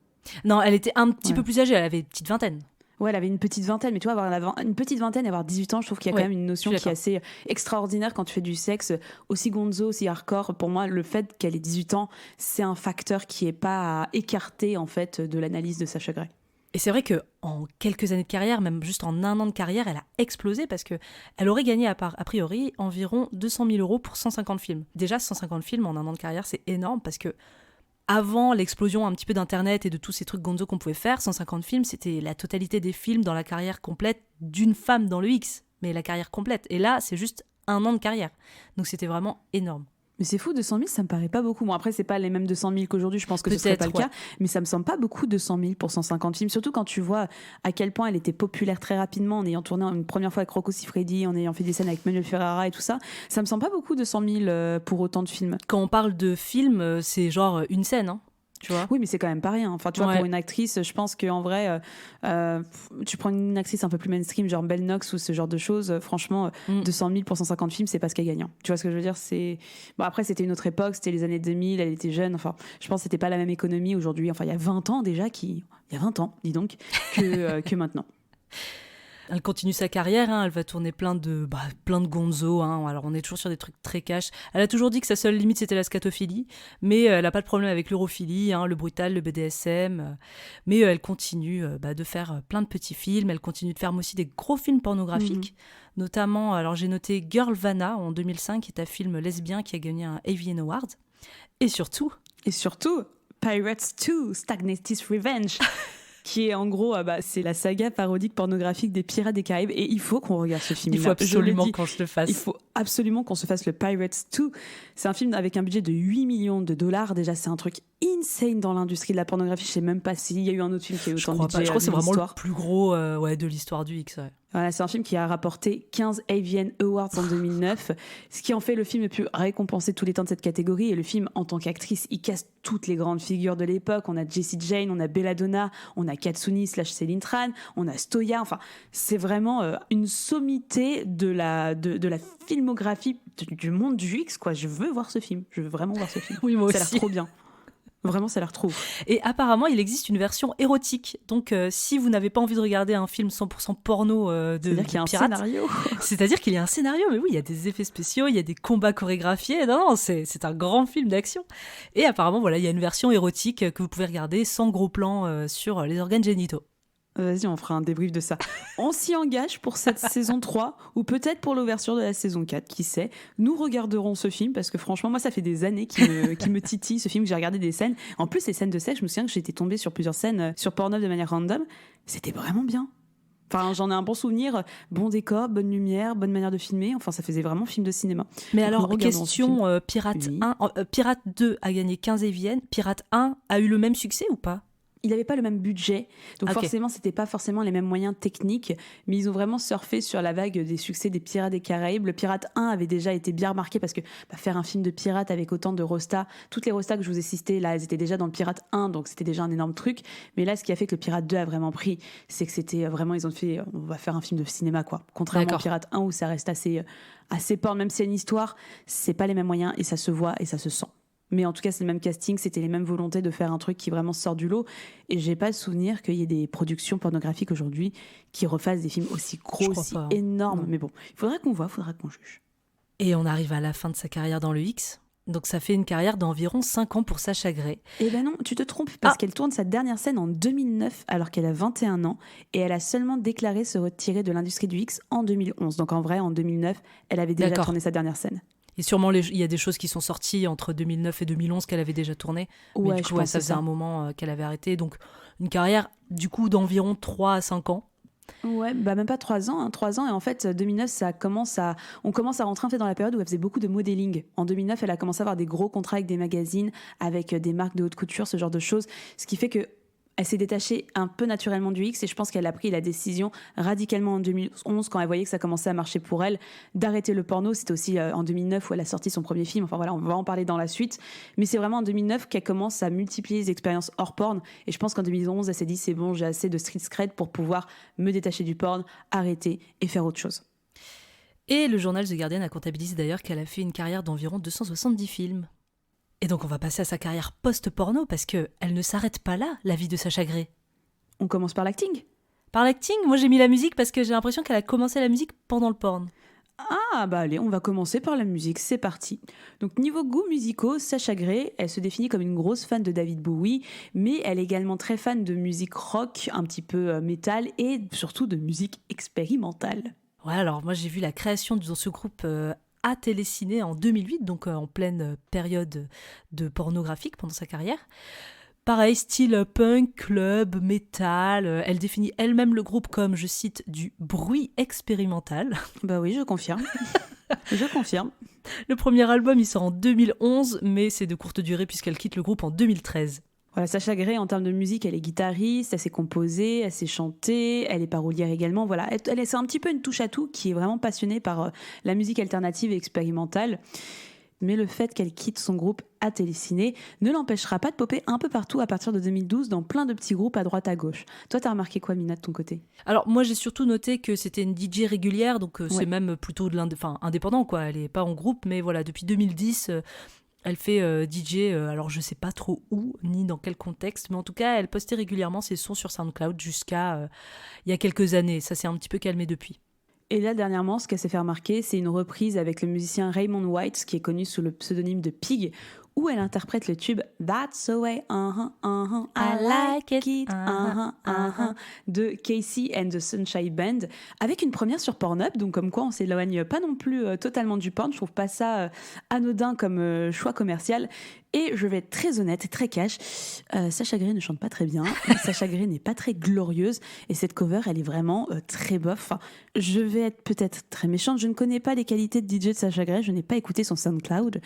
Non, elle était un petit peu plus âgée, elle avait une petite vingtaine. Ouais, elle avait une petite vingtaine, mais tu vois, avoir une petite vingtaine et avoir 18 ans, je trouve qu'il y a quand même une notion qui est assez extraordinaire quand tu fais du sexe aussi gonzo, aussi hardcore. Pour moi, le fait qu'elle ait 18 ans, c'est un facteur qui est pas à écarter, en fait, de l'analyse de Sacha Grey. Et c'est vrai qu'en quelques années de carrière, même juste en 1 an de carrière, elle a explosé parce qu'elle aurait gagné, a priori, environ 200 000 € pour 150 films. Déjà, 150 films en 1 an de carrière, c'est énorme parce que avant l'explosion un petit peu d'Internet et de tous ces trucs gonzo qu'on pouvait faire, 150 films, c'était la totalité des films dans la carrière complète d'une femme dans le X. Mais la carrière complète. Et là, c'est juste 1 an de carrière. Donc c'était vraiment énorme. Mais c'est fou, 200 000, ça me paraît pas beaucoup. Bon, après, c'est pas les mêmes 200 000 qu'aujourd'hui, je pense que ce serait pas le cas, mais ça me semble pas beaucoup, 200 000 pour 150 films, surtout quand tu vois à quel point elle était populaire très rapidement, en ayant tourné une première fois avec Rocco Siffredi, en ayant fait des scènes avec Manuel Ferrara et tout ça. Ça me semble pas beaucoup, 200 000 pour autant de films. Quand on parle de films, c'est genre une scène, hein. Tu vois. Oui, mais c'est quand même pas rien. Enfin, tu vois, pour une actrice, je pense qu'en vrai, tu prends une actrice un peu plus mainstream, genre Belle Knox ou ce genre de choses, franchement, 200 000 pour 150 films, c'est pas ce qu'elle gagne. Tu vois ce que je veux dire? Bon, après, c'était une autre époque, c'était les années 2000, elle était jeune. Enfin, je pense que c'était pas la même économie aujourd'hui. Enfin, il y a 20 ans déjà, il y a 20 ans, dis donc, que maintenant. Elle continue sa carrière, hein, elle va tourner plein de gonzo. Hein. Alors on est toujours sur des trucs très cash. Elle a toujours dit que sa seule limite c'était la scatophilie, mais elle n'a pas de problème avec l'europhilie, hein, le brutal, le BDSM. Mais elle continue de faire plein de petits films. Elle continue de faire aussi des gros films pornographiques. Notamment, alors j'ai noté Girl Vanna en 2005, qui est un film lesbien qui a gagné un AVN Award. Et surtout, Pirates 2, Stagnatis Revenge. Qui est en gros, c'est la saga parodique pornographique des Pirates des Caraïbes. Et il faut qu'on regarde ce film. Il faut absolument qu'on se le fasse. Il faut absolument qu'on se fasse le Pirates 2. C'est un film avec un budget de 8 millions de dollars. Déjà, c'est un truc insane dans l'industrie de la pornographie. Je sais même pas s'il y a eu un autre film qui a eu autant de budget. Je crois que c'est vraiment l'histoire. le plus gros de l'histoire du X. Ouais. Voilà, c'est un film qui a rapporté 15 AVN Awards en 2009, ce qui en fait le film le plus récompensé de tous les temps de cette catégorie. Et le film, en tant qu'actrice, il casse toutes les grandes figures de l'époque. On a Jessie Jane, on a Belladonna, on a Katsuni / Céline Tran, on a Stoya. Enfin, c'est vraiment une sommité de la filmographie du monde du X, quoi. Je veux voir ce film. Je veux vraiment voir ce film. Oui, moi ça a aussi. l'air trop bien. Vraiment, ça a l'air trop. Et apparemment, il existe une version érotique. Donc, si vous n'avez pas envie de regarder un film 100% porno C'est-à-dire qu'il y a un pirate, scénario. C'est-à-dire qu'il y a un scénario, mais oui, il y a des effets spéciaux, il y a des combats chorégraphiés. Non, c'est un grand film d'action. Et apparemment, voilà, il y a une version érotique que vous pouvez regarder sans gros plan sur les organes génitaux. Vas-y, on fera un débrief de ça. On s'y engage pour cette saison 3 ou peut-être pour l'ouverture de la saison 4, qui sait. Nous regarderons ce film parce que franchement, moi, ça fait des années qui me titille ce film, que j'ai regardé des scènes. En plus, les scènes de sexe, je me souviens que j'étais tombée sur plusieurs scènes sur Pornhub de manière random. C'était vraiment bien. Enfin, j'en ai un bon souvenir, bon décor, bonne lumière, bonne manière de filmer. Enfin, ça faisait vraiment film de cinéma. Mais Donc, alors, nous regardons question, Pirate Oui. 1, Pirate 2 a gagné 15 AVN, Pirate 1 a eu le même succès ou pas ? Il n'avait pas le même budget, donc Ok. forcément, c'était pas forcément les mêmes moyens techniques, mais ils ont vraiment surfé sur la vague des succès des Pirates des Caraïbes. Le Pirate 1 avait déjà été bien remarqué parce que faire un film de pirate avec autant de rostas, toutes les rostas que je vous ai citées, là, elles étaient déjà dans le Pirate 1, donc c'était déjà un énorme truc. Mais là, ce qui a fait que le Pirate 2 a vraiment pris, c'est que c'était vraiment, ils ont fait, on va faire un film de cinéma, quoi. Contrairement D'accord. au Pirate 1 où ça reste assez porn, même si c'est une histoire, c'est pas les mêmes moyens et ça se voit et ça se sent. Mais en tout cas, c'est le même casting, c'était les mêmes volontés de faire un truc qui vraiment sort du lot. Et j'ai pas le souvenir qu'il y ait des productions pornographiques aujourd'hui qui refassent des films aussi gros, Je crois aussi pas, hein. énormes. Non. Mais bon, il faudra qu'on voit, il faudra qu'on juge. Et on arrive à la fin de sa carrière dans le X. Donc ça fait une carrière d'environ 5 ans pour Sacha Grey. Eh ben non, tu te trompes, parce Ah. qu'elle tourne sa dernière scène en 2009 alors qu'elle a 21 ans et elle a seulement déclaré se retirer de l'industrie du X en 2011. Donc en vrai, en 2009, elle avait déjà D'accord. tourné sa dernière scène. Et sûrement, il y a des choses qui sont sorties entre 2009 et 2011 qu'elle avait déjà tournées. Mais Ouais, du je coup, ouais, pense ça que faisait ça. un moment qu'elle avait arrêté. Donc, une carrière, du coup, d'environ 3 à 5 ans. Ouais, bah même pas 3 ans, 3 ans. Et en fait, 2009, on commence à rentrer en fait dans la période où elle faisait beaucoup de modeling. En 2009, elle a commencé à avoir des gros contrats avec des magazines, avec des marques de haute couture, ce genre de choses. Ce qui fait que elle s'est détachée un peu naturellement du X et je pense qu'elle a pris la décision radicalement en 2011 quand elle voyait que ça commençait à marcher pour elle d'arrêter le porno. C'était aussi en 2009 où elle a sorti son premier film. Enfin voilà, on va en parler dans la suite. Mais c'est vraiment en 2009 qu'elle commence à multiplier les expériences hors porn. Et je pense qu'en 2011, elle s'est dit c'est bon, j'ai assez de street cred pour pouvoir me détacher du porn, arrêter et faire autre chose. Et le journal The Guardian a comptabilisé d'ailleurs qu'elle a fait une carrière d'environ 270 films. Et donc, on va passer à sa carrière post-porno parce qu'elle ne s'arrête pas là, la vie de Sacha Grey. On commence par l'acting. Par l'acting, moi j'ai mis la musique parce que j'ai l'impression qu'elle a commencé la musique pendant le porn. Ah bah allez, on va commencer par la musique, c'est parti. Donc niveau goûts musicaux, Sacha Grey, elle se définit comme une grosse fan de David Bowie, mais elle est également très fan de musique rock, un petit peu métal et surtout de musique expérimentale. Ouais, alors moi j'ai vu la création de ce groupe à Téléciné en 2008, donc en pleine période de pornographique pendant sa carrière. Pareil, style punk, club, métal. Elle définit elle-même le groupe comme, je cite, du bruit expérimental. Bah oui, je confirme. Je confirme. Le premier album, il sort en 2011, mais c'est de courte durée puisqu'elle quitte le groupe en 2013. Voilà, Sacha Grey, en termes de musique, elle est guitariste, elle sait composer, elle sait chanter, elle est parolière également. Voilà, c'est un petit peu une touche à tout qui est vraiment passionnée par la musique alternative et expérimentale. Mais le fait qu'elle quitte son groupe à Téléciné ne l'empêchera pas de popper un peu partout à partir de 2012 dans plein de petits groupes à droite à gauche. Toi, t'as remarqué quoi, Mina, de ton côté ? Alors moi j'ai surtout noté que c'était une DJ régulière, donc c'est Ouais. même plutôt indépendant, quoi. Elle est pas en groupe, mais voilà, depuis 2010... elle fait DJ, alors je sais pas trop où, ni dans quel contexte, mais en tout cas, elle postait régulièrement ses sons sur SoundCloud jusqu'à il y a quelques années. Ça s'est un petit peu calmé depuis. Et là, dernièrement, ce qu'elle s'est fait remarquer, c'est une reprise avec le musicien Raymond White, qui est connu sous le pseudonyme de Pig, où elle interprète le tube That's the way, I like it, de Casey and the Sunshine Band, avec une première sur Pornhub, donc comme quoi on s'éloigne pas non plus totalement du porn. Je trouve pas ça anodin comme choix commercial. Et je vais être très honnête et très cash, Sacha Grey ne chante pas très bien, Sacha Grey n'est pas très glorieuse, et cette cover, elle est vraiment très bof. Enfin, je vais être peut-être très méchante, je ne connais pas les qualités de DJ de Sacha Grey, je n'ai pas écouté son SoundCloud,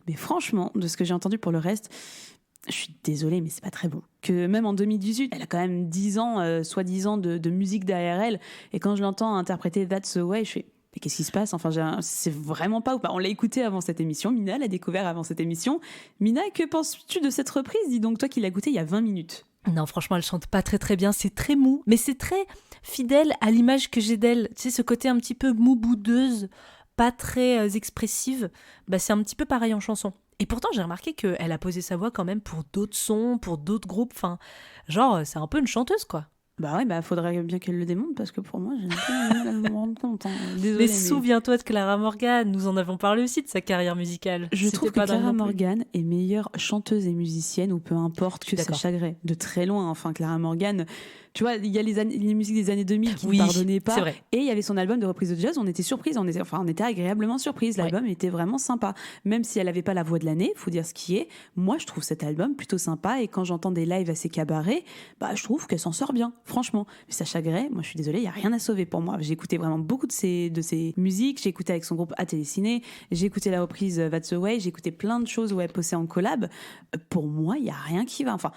mais franchement, de ce que j'ai entendu pour le reste, je suis désolée, mais c'est pas très bon. Que même en 2018, elle a quand même 10 ans, soi-disant, de musique derrière elle, et quand je l'entends interpréter That's the Way, je fais... Mais qu'est-ce qui se passe ? Enfin, c'est vraiment pas... On l'a écouté avant cette émission, Mina l'a découvert avant cette émission. Mina, que penses-tu de cette reprise ? Dis donc, toi qui l'as écoutée il y a 20 minutes. Non, franchement, elle chante pas très très bien, c'est très mou, mais c'est très fidèle à l'image que j'ai d'elle. Tu sais, ce côté un petit peu mou boudeuse, pas très expressive, c'est un petit peu pareil en chanson. Et pourtant, j'ai remarqué qu'elle a posé sa voix quand même pour d'autres sons, pour d'autres groupes, enfin, genre, c'est un peu une chanteuse, quoi. Bah ouais, faudrait bien qu'elle le démonte, parce que pour moi, j'ai un peu à me rendre compte. Désolée, mais souviens-toi de Clara Morgan, nous en avons parlé aussi de sa carrière musicale. Je trouve que Clara Morgan est meilleure chanteuse et musicienne, ou peu importe, que Sacha Grey. De très loin, enfin, Clara Morgan... Tu vois, il y a les musiques des années 2000 qui ne pardonnaient pas. C'est vrai. Et il y avait son album de reprise de jazz, on était surprise, on était agréablement surprise. L'album était vraiment sympa. Même si elle n'avait pas la voix de l'année, faut dire ce qui est. Moi, je trouve cet album plutôt sympa. Et quand j'entends des lives à ses cabarets, je trouve qu'elle s'en sort bien, franchement. Mais Sacha Grey, moi, je suis désolée, il n'y a rien à sauver pour moi. J'ai écouté vraiment beaucoup de ses musiques. J'ai écouté avec son groupe à Téléciné. J'ai écouté la reprise That's the Way. J'ai écouté plein de choses où elle bossait en collab. Pour moi, il n'y a rien qui va. Enfin...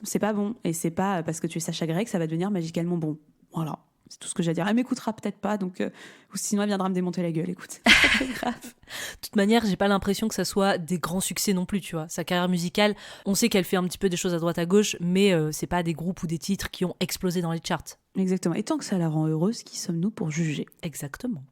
C'est pas bon, et c'est pas parce que tu es Sacha Grey que ça va devenir magicalement bon. Voilà, c'est tout ce que j'ai à dire. Elle m'écoutera peut-être pas, donc ou sinon elle viendra me démonter la gueule, écoute. C'est pas très grave. De toute manière, j'ai pas l'impression que ça soit des grands succès non plus, tu vois. Sa carrière musicale, on sait qu'elle fait un petit peu des choses à droite à gauche, mais c'est pas des groupes ou des titres qui ont explosé dans les charts. Exactement, et tant que ça la rend heureuse, qui sommes-nous pour juger ? Exactement.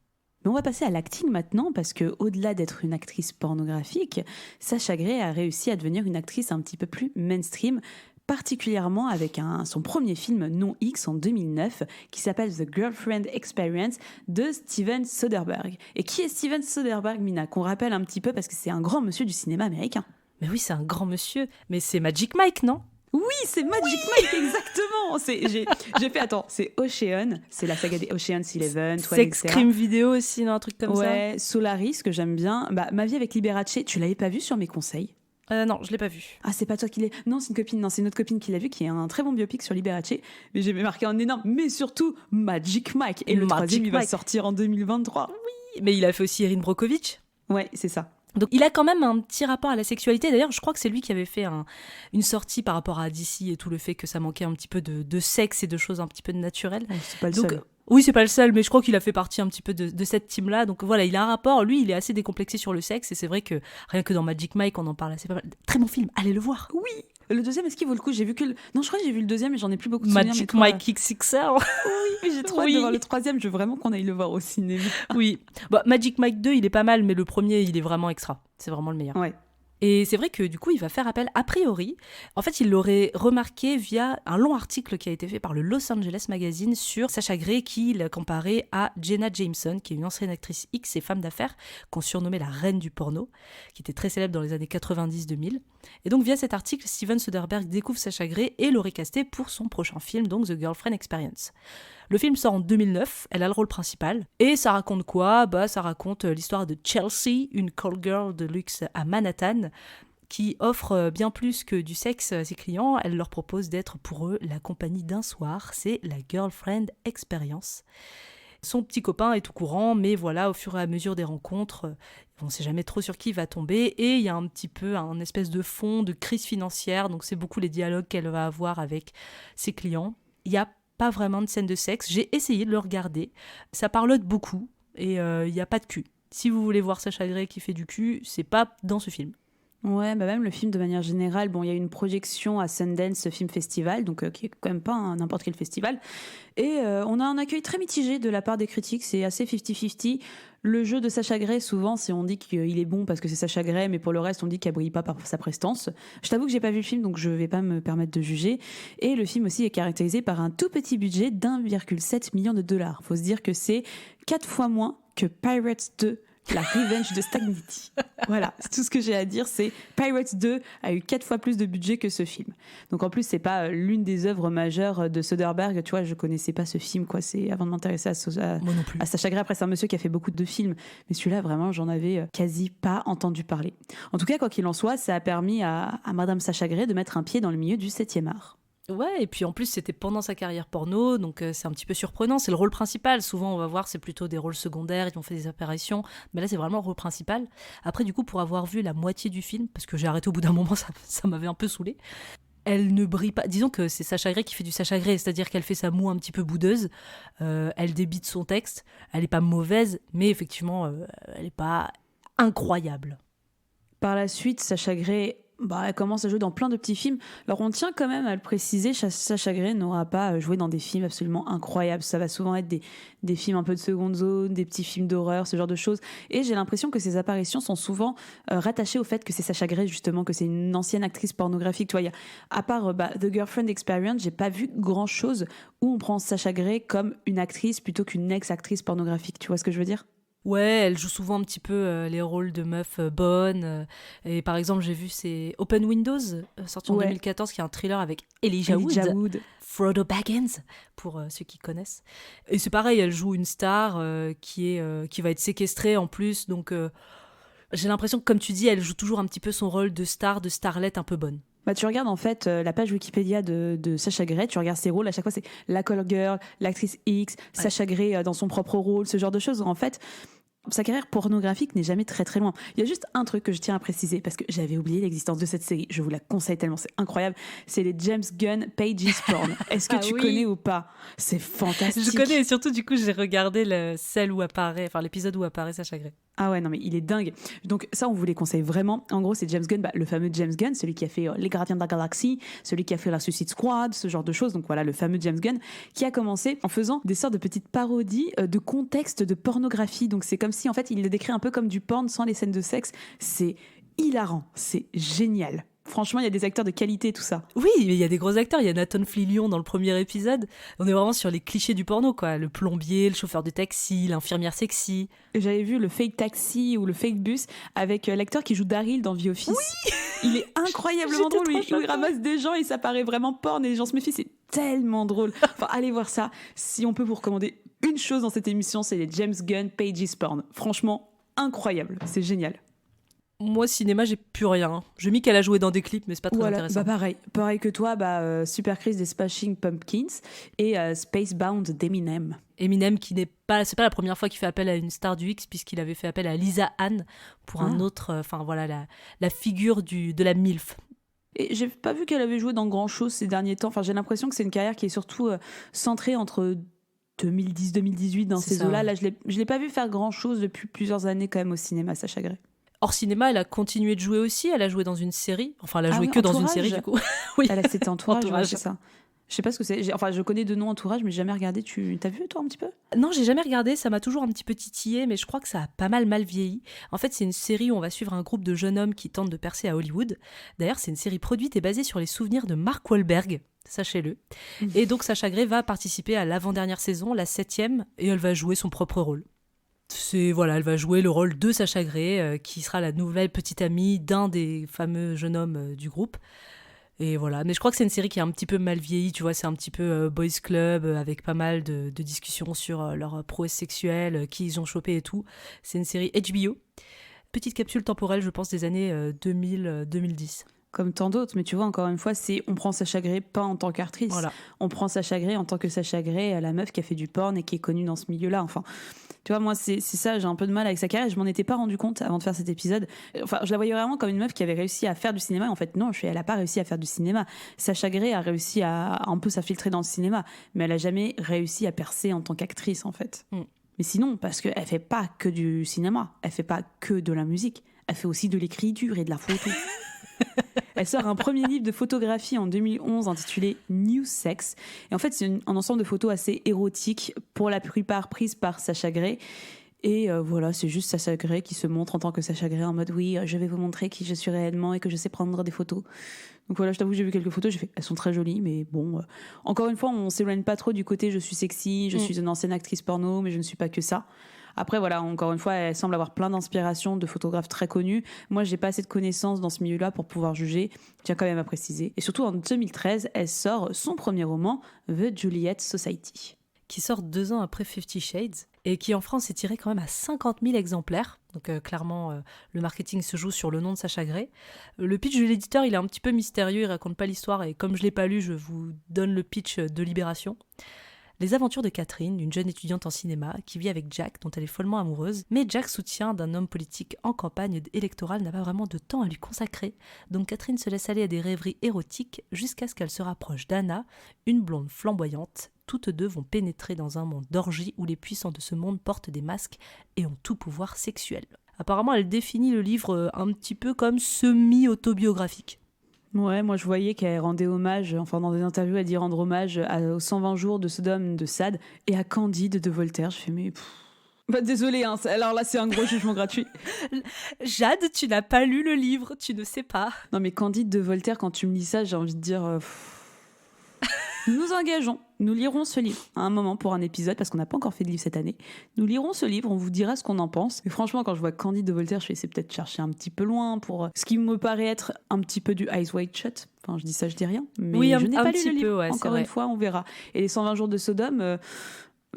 Mais on va passer à l'acting maintenant, parce que au-delà d'être une actrice pornographique, Sacha Grey a réussi à devenir une actrice un petit peu plus mainstream, particulièrement avec son premier film non X en 2009 qui s'appelle The Girlfriend Experience de Steven Soderbergh. Et qui est Steven Soderbergh, Mina ? Qu'on rappelle un petit peu parce que c'est un grand monsieur du cinéma américain. Mais oui, c'est un grand monsieur, mais c'est Magic Mike, non ? Oui, c'est Magic Mike, exactement. J'ai fait, attends, c'est Ocean, c'est la saga des Ocean's 11, Sex Crime Vidéo aussi, non, un truc comme ça. Ouais, Solaris, que j'aime bien. Ma vie avec Liberace, tu l'avais pas vu sur mes conseils ? Non, je l'ai pas vu. Ah, c'est pas toi qui l'as... Non, c'est une copine. Non, c'est une autre copine qui l'a vu, qui est un très bon biopic sur Liberace. Mais j'ai marqué en énorme. Mais surtout, Magic Mike. Et le troisième, il va sortir en 2023. Oui, mais il a fait aussi Erin Brockovich. Ouais, c'est ça. Donc il a quand même un petit rapport à la sexualité. D'ailleurs, je crois que c'est lui qui avait fait une sortie par rapport à DC et tout le fait que ça manquait un petit peu de sexe et de choses un petit peu naturelles. Ouais, c'est pas le seul. Oui, c'est pas le seul, mais je crois qu'il a fait partie un petit peu de cette team-là. Donc voilà, il a un rapport. Lui, il est assez décomplexé sur le sexe. Et c'est vrai que rien que dans Magic Mike, on en parle assez pas mal. Très bon film, allez le voir. Oui. Le deuxième, est-ce qu'il vaut le coup ? J'ai vu que non, je crois que j'ai vu le deuxième, mais j'en ai plus beaucoup de souvenirs. Magic Mike XXL. Oui, mais j'ai trop hâte de voir le troisième. Je veux vraiment qu'on aille le voir au cinéma. Oui. Magic Mike 2, il est pas mal, mais le premier, il est vraiment extra. C'est vraiment le meilleur. Ouais. Et c'est vrai que du coup, il va faire appel, a priori. En fait, il l'aurait remarqué via un long article qui a été fait par le Los Angeles Magazine sur Sacha Grey, qui l'a comparé à Jenna Jameson, qui est une ancienne actrice X et femme d'affaires, qu'on surnommait la reine du porno, qui était très célèbre dans les années 90-2000. Et donc, via cet article, Steven Soderbergh découvre Sacha Grey et l'aurait casté pour son prochain film, donc The Girlfriend Experience. Le film sort en 2009, elle a le rôle principal. Et ça raconte quoi ? Ça raconte l'histoire de Chelsea, une call girl de luxe à Manhattan, qui offre bien plus que du sexe à ses clients. Elle leur propose d'être pour eux la compagnie d'un soir. C'est la Girlfriend Experience. Son petit copain est au courant, mais voilà, au fur et à mesure des rencontres, on ne sait jamais trop sur qui il va tomber. Et il y a un petit peu un espèce de fond de crise financière. Donc c'est beaucoup les dialogues qu'elle va avoir avec ses clients. Il y a pas vraiment de scène de sexe. J'ai essayé de le regarder. Ça parlote beaucoup et il n'y a pas de cul. Si vous voulez voir Sacha Grey qui fait du cul, c'est pas dans ce film. Ouais, même le film de manière générale, il y a eu une projection à Sundance Film Festival, donc qui est quand même pas n'importe quel festival. Et on a un accueil très mitigé de la part des critiques, c'est assez 50-50. Le jeu de Sacha Grey, souvent, c'est on dit qu'il est bon parce que c'est Sacha Grey, mais pour le reste, on dit qu'elle brille pas par sa prestance. Je t'avoue que j'ai pas vu le film, donc je vais pas me permettre de juger. Et le film aussi est caractérisé par un tout petit budget d'1,7 million de dollars. Faut se dire que c'est 4 fois moins que Pirates 2, La Revenge de Stagnity. Voilà, c'est tout ce que j'ai à dire, c'est Pirates 2 a eu 4 fois plus de budget que ce film. Donc en plus, c'est pas l'une des œuvres majeures de Soderbergh. Tu vois, je connaissais pas ce film, quoi. C'est avant de m'intéresser à Sacha Gray. Après, c'est un monsieur qui a fait beaucoup de films, mais celui-là, vraiment, j'en avais quasi pas entendu parler. En tout cas, quoi qu'il en soit, ça a permis à Madame Sacha Gray de mettre un pied dans le milieu du 7e art. Ouais, et puis en plus, c'était pendant sa carrière porno, donc c'est un petit peu surprenant. C'est le rôle principal. Souvent, on va voir, c'est plutôt des rôles secondaires, ils ont fait des apparitions. Mais là, c'est vraiment le rôle principal. Après, du coup, pour avoir vu la moitié du film, parce que j'ai arrêté au bout d'un moment, ça m'avait un peu saoulée, elle ne brille pas. Disons que c'est Sacha Gray qui fait du Sacha Gray, c'est-à-dire qu'elle fait sa moue un petit peu boudeuse. Elle débite son texte. Elle n'est pas mauvaise, mais effectivement, elle n'est pas incroyable. Par la suite, Sacha Gray... elle commence à jouer dans plein de petits films. Alors on tient quand même à le préciser, Sacha Gray n'aura pas joué dans des films absolument incroyables. Ça va souvent être des films un peu de seconde zone, des petits films d'horreur, ce genre de choses. Et j'ai l'impression que ses apparitions sont souvent rattachées au fait que c'est Sacha Gray, justement, que c'est une ancienne actrice pornographique. Tu vois, à part The Girlfriend Experience, j'ai pas vu grand-chose où on prend Sacha Gray comme une actrice plutôt qu'une ex-actrice pornographique. Tu vois ce que je veux dire ? Ouais, elle joue souvent un petit peu les rôles de meufs bonnes. Et par exemple, j'ai vu c'est Open Windows, sorti en 2014, qui est un thriller avec Elijah Wood. Frodo Baggins, pour ceux qui connaissent. Et c'est pareil, elle joue une star qui va être séquestrée en plus. Donc j'ai l'impression que, comme tu dis, elle joue toujours un petit peu son rôle de star, de starlette un peu bonne. Tu regardes en fait la page Wikipédia de Sacha Gray, tu regardes ses rôles, à chaque fois c'est la call girl, l'actrice X, Sacha Gray dans son propre rôle, ce genre de choses. En fait, sa carrière pornographique n'est jamais très très loin. Il y a juste un truc que je tiens à préciser, parce que j'avais oublié l'existence de cette série. Je vous la conseille tellement, c'est incroyable. C'est les James Gunn Pages Porn. Est-ce que tu connais ou pas ? C'est fantastique. Je connais, et surtout du coup j'ai regardé l'épisode où apparaît Sacha Gray. Ah ouais, non mais il est dingue. Donc ça, on vous les conseille vraiment. En gros, c'est James Gunn, le fameux James Gunn, celui qui a fait Les Gardiens de la Galaxie, celui qui a fait la Suicide Squad, ce genre de choses. Donc voilà, le fameux James Gunn, qui a commencé en faisant des sortes de petites parodies de contexte de pornographie. Donc c'est comme si, en fait, il le décrit un peu comme du porn sans les scènes de sexe. C'est hilarant, c'est génial. Franchement, il y a des acteurs de qualité, tout ça. Oui, mais il y a des gros acteurs. Il y a Nathan Fillion dans le premier épisode. On est vraiment sur les clichés du porno, quoi. Le plombier, le chauffeur de taxi, l'infirmière sexy. J'avais vu le fake taxi ou le fake bus avec l'acteur qui joue Daryl dans The Office. Oui, il est incroyablement drôle. Il ramasse des gens et ça paraît vraiment porn et les gens se méfient. C'est tellement drôle. Enfin, allez voir ça. Si on peut vous recommander une chose dans cette émission, c'est les James Gunn Pages Porn. Franchement, incroyable. C'est génial. Moi, cinéma, j'ai plus rien. J'ai mis qu'elle a joué dans des clips, mais c'est pas très intéressant. Pareil que toi, Super Chris des Smashing Pumpkins et Spacebound d'Eminem. Eminem qui c'est pas la première fois qu'il fait appel à une star du X, puisqu'il avait fait appel à Lisa Ann pour un autre, la figure de la MILF. Et j'ai pas vu qu'elle avait joué dans grand chose ces derniers temps. Enfin, j'ai l'impression que c'est une carrière qui est surtout centrée entre 2010-2018 dans ces eaux-là. Là, je l'ai pas vu faire grand chose depuis plusieurs années quand même au cinéma, Sacha Gray. Hors cinéma, elle a continué de jouer aussi. Elle a joué dans une série. Enfin, elle a joué que dans une série, du coup. Oui. C'était Entourage, c'est ça. Je sais pas ce que c'est. Je connais de nom Entourage, mais j'ai jamais regardé. T'as vu, toi, un petit peu ? Non, j'ai jamais regardé. Ça m'a toujours un petit peu titillé, mais je crois que ça a pas mal vieilli. En fait, c'est une série où on va suivre un groupe de jeunes hommes qui tentent de percer à Hollywood. D'ailleurs, c'est une série produite et basée sur les souvenirs de Mark Wahlberg, sachez-le. Et donc, Sacha Gray va participer à l'avant-dernière saison, la 7e, et elle va jouer son propre rôle. Elle va jouer le rôle de Sacha Gray, qui sera la nouvelle petite amie d'un des fameux jeunes hommes du groupe. Et voilà, mais je crois que c'est une série qui est un petit peu mal vieillie, tu vois, c'est un petit peu boys club, avec pas mal de discussions sur leur prouesse sexuelle, qui ils ont chopé et tout. C'est une série HBO. Petite capsule temporelle, je pense, des années 2010. Comme tant d'autres, mais tu vois, encore une fois, on prend Sacha Gray pas en tant qu'actrice. Voilà. On prend Sacha Gray en tant que Sacha Gray, la meuf qui a fait du porn et qui est connue dans ce milieu-là. Enfin, tu vois, moi, c'est ça, j'ai un peu de mal avec sa carrière. Je m'en étais pas rendu compte avant de faire cet épisode. Enfin, je la voyais vraiment comme une meuf qui avait réussi à faire du cinéma. En fait, non, elle a pas réussi à faire du cinéma. Sacha Gray a réussi à un peu s'infiltrer dans le cinéma, mais elle a jamais réussi à percer en tant qu'actrice, en fait. Mais sinon, parce qu'elle fait pas que du cinéma, elle fait pas que de la musique, elle fait aussi de l'écriture et de la photo. Elle sort un premier livre de photographie en 2011 intitulé New Sex. Et en fait, c'est un ensemble de photos assez érotiques, pour la plupart prises par Sacha Gray. Et voilà, c'est juste Sacha Gray qui se montre en tant que Sacha Gray en mode oui, je vais vous montrer qui je suis réellement et que je sais prendre des photos. Donc voilà, je t'avoue, j'ai vu quelques photos, j'ai fait, elles sont très jolies, mais bon, encore une fois, on s'éloigne pas trop du côté je suis sexy, je suis une ancienne actrice porno, mais je ne suis pas que ça. Après, voilà, encore une fois, elle semble avoir plein d'inspirations de photographes très connus. Moi, j'ai pas assez de connaissances dans ce milieu-là pour pouvoir juger. Je tiens quand même à préciser. Et surtout, en 2013, elle sort son premier roman, The Juliet Society, qui sort 2 ans après 50 Shades et qui en France est tiré quand même à 50 000 exemplaires. Donc clairement, le marketing se joue sur le nom de Sacha Grey. Le pitch de l'éditeur, il est un petit peu mystérieux, il raconte pas l'histoire et comme je l'ai pas lu, je vous donne le pitch de Libération. Les aventures de Catherine, une jeune étudiante en cinéma qui vit avec Jack, dont elle est follement amoureuse. Mais Jack, soutien d'un homme politique en campagne électorale, n'a pas vraiment de temps à lui consacrer. Donc Catherine se laisse aller à des rêveries érotiques jusqu'à ce qu'elle se rapproche d'Anna, une blonde flamboyante. Toutes deux vont pénétrer dans un monde d'orgie où les puissants de ce monde portent des masques et ont tout pouvoir sexuel. Apparemment, elle définit le livre un petit peu comme semi-autobiographique. Ouais, moi je voyais qu'elle rendait hommage, enfin dans des interviews, elle dit rendre hommage aux 120 jours de Sodome de Sade et à Candide de Voltaire. Je fais mais... Bah, désolée, hein, alors là c'est un gros jugement gratuit. Jade, tu n'as pas lu le livre, tu ne sais pas. Non mais Candide de Voltaire, quand tu me lis ça, j'ai envie de dire... Nous nous engageons, nous lirons ce livre à un moment pour un épisode, parce qu'on n'a pas encore fait de livre cette année. Nous lirons ce livre, on vous dira ce qu'on en pense. Et franchement, quand je vois Candide de Voltaire, je fais c'est peut-être chercher un petit peu loin pour ce qui me paraît être un petit peu du Eyes Wide Shut. Enfin, je dis ça, je dis rien. Mais oui, je n'ai pas lu le livre. Ouais, encore une fois, on verra. Et les 120 jours de Sodome...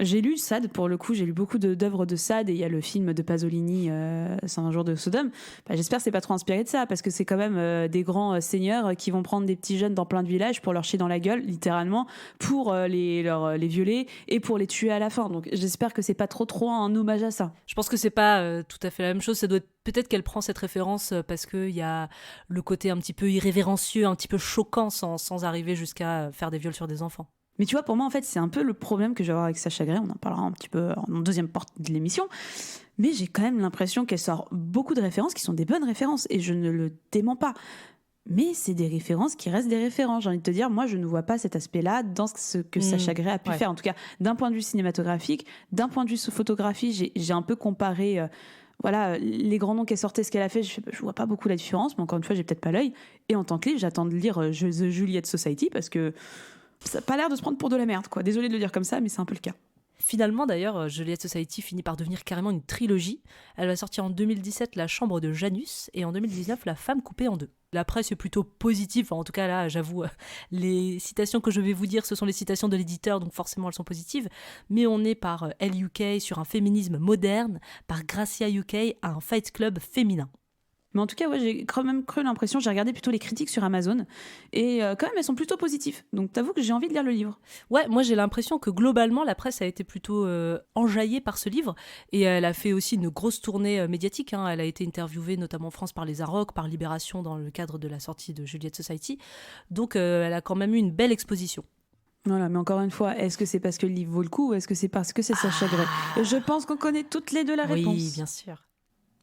j'ai lu Sade, pour le coup, j'ai lu beaucoup d'œuvres de Sade, et il y a le film de Pasolini, 120 jours de Sodome. Bah, j'espère que c'est pas trop inspiré de ça, parce que c'est quand même des grands seigneurs qui vont prendre des petits jeunes dans plein de villages pour leur chier dans la gueule, littéralement, pour les violer et pour les tuer à la fin. Donc j'espère que c'est pas trop un hommage à ça. Je pense que c'est pas tout à fait la même chose. Ça doit être peut-être qu'elle prend cette référence parce qu'il y a le côté un petit peu irrévérencieux, un petit peu choquant, sans arriver jusqu'à faire des viols sur des enfants. Mais tu vois, pour moi, en fait, c'est un peu le problème que je vais avoir avec Sacha Grey. On en parlera un petit peu en deuxième partie de l'émission. Mais j'ai quand même l'impression qu'elle sort beaucoup de références qui sont des bonnes références. Et je ne le dément pas. Mais c'est des références qui restent des références. J'ai envie de te dire, moi, je ne vois pas cet aspect-là dans ce que Sacha Grey a pu faire. En tout cas, d'un point de vue cinématographique, d'un point de vue photographie, j'ai un peu comparé... voilà, les grands noms qu'elle sortait, ce qu'elle a fait, je vois pas beaucoup la différence. Mais encore une fois, j'ai peut-être pas l'œil. Et en tant que livre, j'attends de lire The Juliet Society parce que... ça n'a pas l'air de se prendre pour de la merde, quoi. Désolée de le dire comme ça, mais c'est un peu le cas. Finalement, d'ailleurs, Juliet Society finit par devenir carrément une trilogie. Elle va sortir en 2017 La Chambre de Janus et en 2019 La Femme coupée en deux. La presse est plutôt positive, enfin, en tout cas là, j'avoue, les citations que je vais vous dire, ce sont les citations de l'éditeur, donc forcément elles sont positives. Mais on est par Elle UK sur un féminisme moderne, par Gracia UK à un fight club féminin. Mais en tout cas, ouais, j'ai quand même cru l'impression, j'ai regardé plutôt les critiques sur Amazon, et quand même, elles sont plutôt positives. Donc t'avoues que j'ai envie de lire le livre. Ouais, moi j'ai l'impression que globalement, la presse a été plutôt enjaillée par ce livre, et elle a fait aussi une grosse tournée médiatique. Hein. Elle a été interviewée notamment en France par les Arocs, par Libération, dans le cadre de la sortie de Juliet Society. Donc elle a quand même eu une belle exposition. Voilà, mais encore une fois, est-ce que c'est parce que le livre vaut le coup, ou est-ce que c'est parce que c'est Sacha Grey ? Je pense qu'on connaît toutes les deux la réponse. Oui, bien sûr.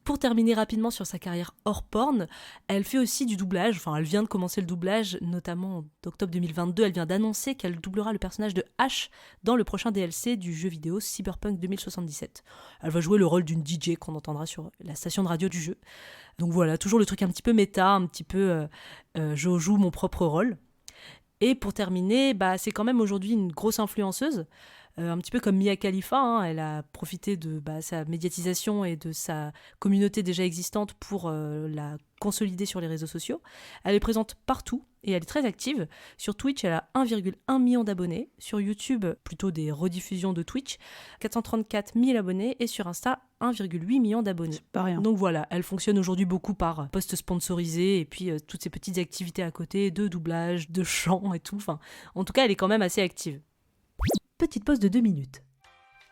Pour terminer rapidement sur sa carrière hors porn, elle fait aussi du doublage, enfin elle vient de commencer le doublage, notamment en octobre 2022, elle vient d'annoncer qu'elle doublera le personnage de Ash dans le prochain DLC du jeu vidéo Cyberpunk 2077. Elle va jouer le rôle d'une DJ qu'on entendra sur la station de radio du jeu. Donc voilà, toujours le truc un petit peu méta, un petit peu je joue mon propre rôle. Et pour terminer, c'est quand même aujourd'hui une grosse influenceuse. Un petit peu comme Mia Khalifa, hein, elle a profité de sa médiatisation et de sa communauté déjà existante pour la consolider sur les réseaux sociaux. Elle est présente partout et elle est très active. Sur Twitch, elle a 1,1 million d'abonnés. Sur YouTube, plutôt des rediffusions de Twitch, 434 000 abonnés. Et sur Insta, 1,8 million d'abonnés. C'est pas rien. Donc voilà, elle fonctionne aujourd'hui beaucoup par posts sponsorisés et puis toutes ces petites activités à côté de doublage, de chant et tout. Enfin, en tout cas, elle est quand même assez active. Petite pause de 2 minutes.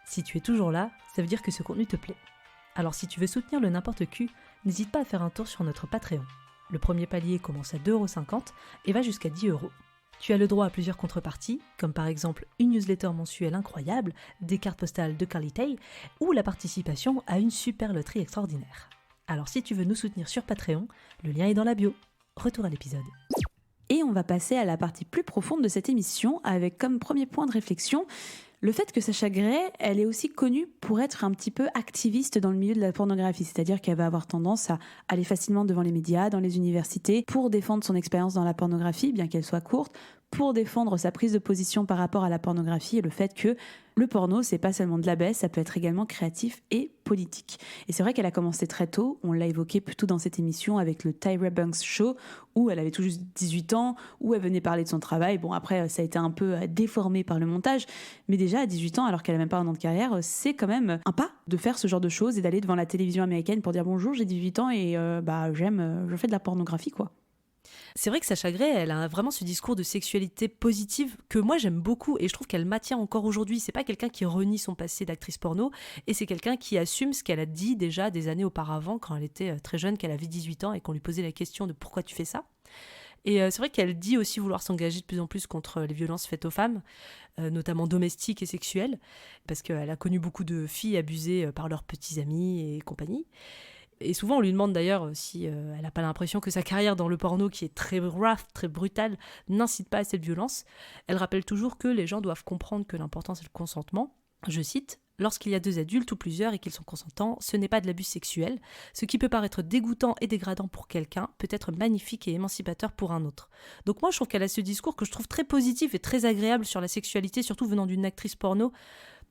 Si tu es toujours là, ça veut dire que ce contenu te plaît. Alors si tu veux soutenir le N'importe Q, n'hésite pas à faire un tour sur notre Patreon. Le premier palier commence à 2,50€ et va jusqu'à 10€. Tu as le droit à plusieurs contreparties, comme par exemple une newsletter mensuelle incroyable, des cartes postales de qualité ou la participation à une super loterie extraordinaire. Alors si tu veux nous soutenir sur Patreon, le lien est dans la bio. Retour à l'épisode. Et on va passer à la partie plus profonde de cette émission avec comme premier point de réflexion le fait que Sacha Grey, elle est aussi connue pour être un petit peu activiste dans le milieu de la pornographie, c'est-à-dire qu'elle va avoir tendance à aller facilement devant les médias, dans les universités, pour défendre son expérience dans la pornographie, bien qu'elle soit courte, pour défendre sa prise de position par rapport à la pornographie et le fait que le porno, c'est pas seulement de la baisse, ça peut être également créatif et politique. Et c'est vrai qu'elle a commencé très tôt, on l'a évoqué plutôt dans cette émission avec le Tyra Banks Show, où elle avait tout juste 18 ans, où elle venait parler de son travail. Bon, après, ça a été un peu déformé par le montage, mais déjà à 18 ans, alors qu'elle a même pas un an de carrière, c'est quand même un pas de faire ce genre de choses et d'aller devant la télévision américaine pour dire bonjour, j'ai 18 ans et je fais de la pornographie, quoi. C'est vrai que Sacha Grey, elle a vraiment ce discours de sexualité positive que moi j'aime beaucoup et je trouve qu'elle maintient encore aujourd'hui. C'est pas quelqu'un qui renie son passé d'actrice porno et c'est quelqu'un qui assume ce qu'elle a dit déjà des années auparavant quand elle était très jeune, qu'elle avait 18 ans et qu'on lui posait la question de pourquoi tu fais ça. Et c'est vrai qu'elle dit aussi vouloir s'engager de plus en plus contre les violences faites aux femmes, notamment domestiques et sexuelles, parce qu'elle a connu beaucoup de filles abusées par leurs petits amis et compagnie. Et souvent, on lui demande d'ailleurs si elle n'a pas l'impression que sa carrière dans le porno, qui est très rough, très brutale, n'incite pas à cette violence. Elle rappelle toujours que les gens doivent comprendre que l'important, c'est le consentement. Je cite, « Lorsqu'il y a 2 adultes ou plusieurs et qu'ils sont consentants, ce n'est pas de l'abus sexuel. Ce qui peut paraître dégoûtant et dégradant pour quelqu'un peut être magnifique et émancipateur pour un autre. » Donc moi, je trouve qu'elle a ce discours que je trouve très positif et très agréable sur la sexualité, surtout venant d'une actrice porno,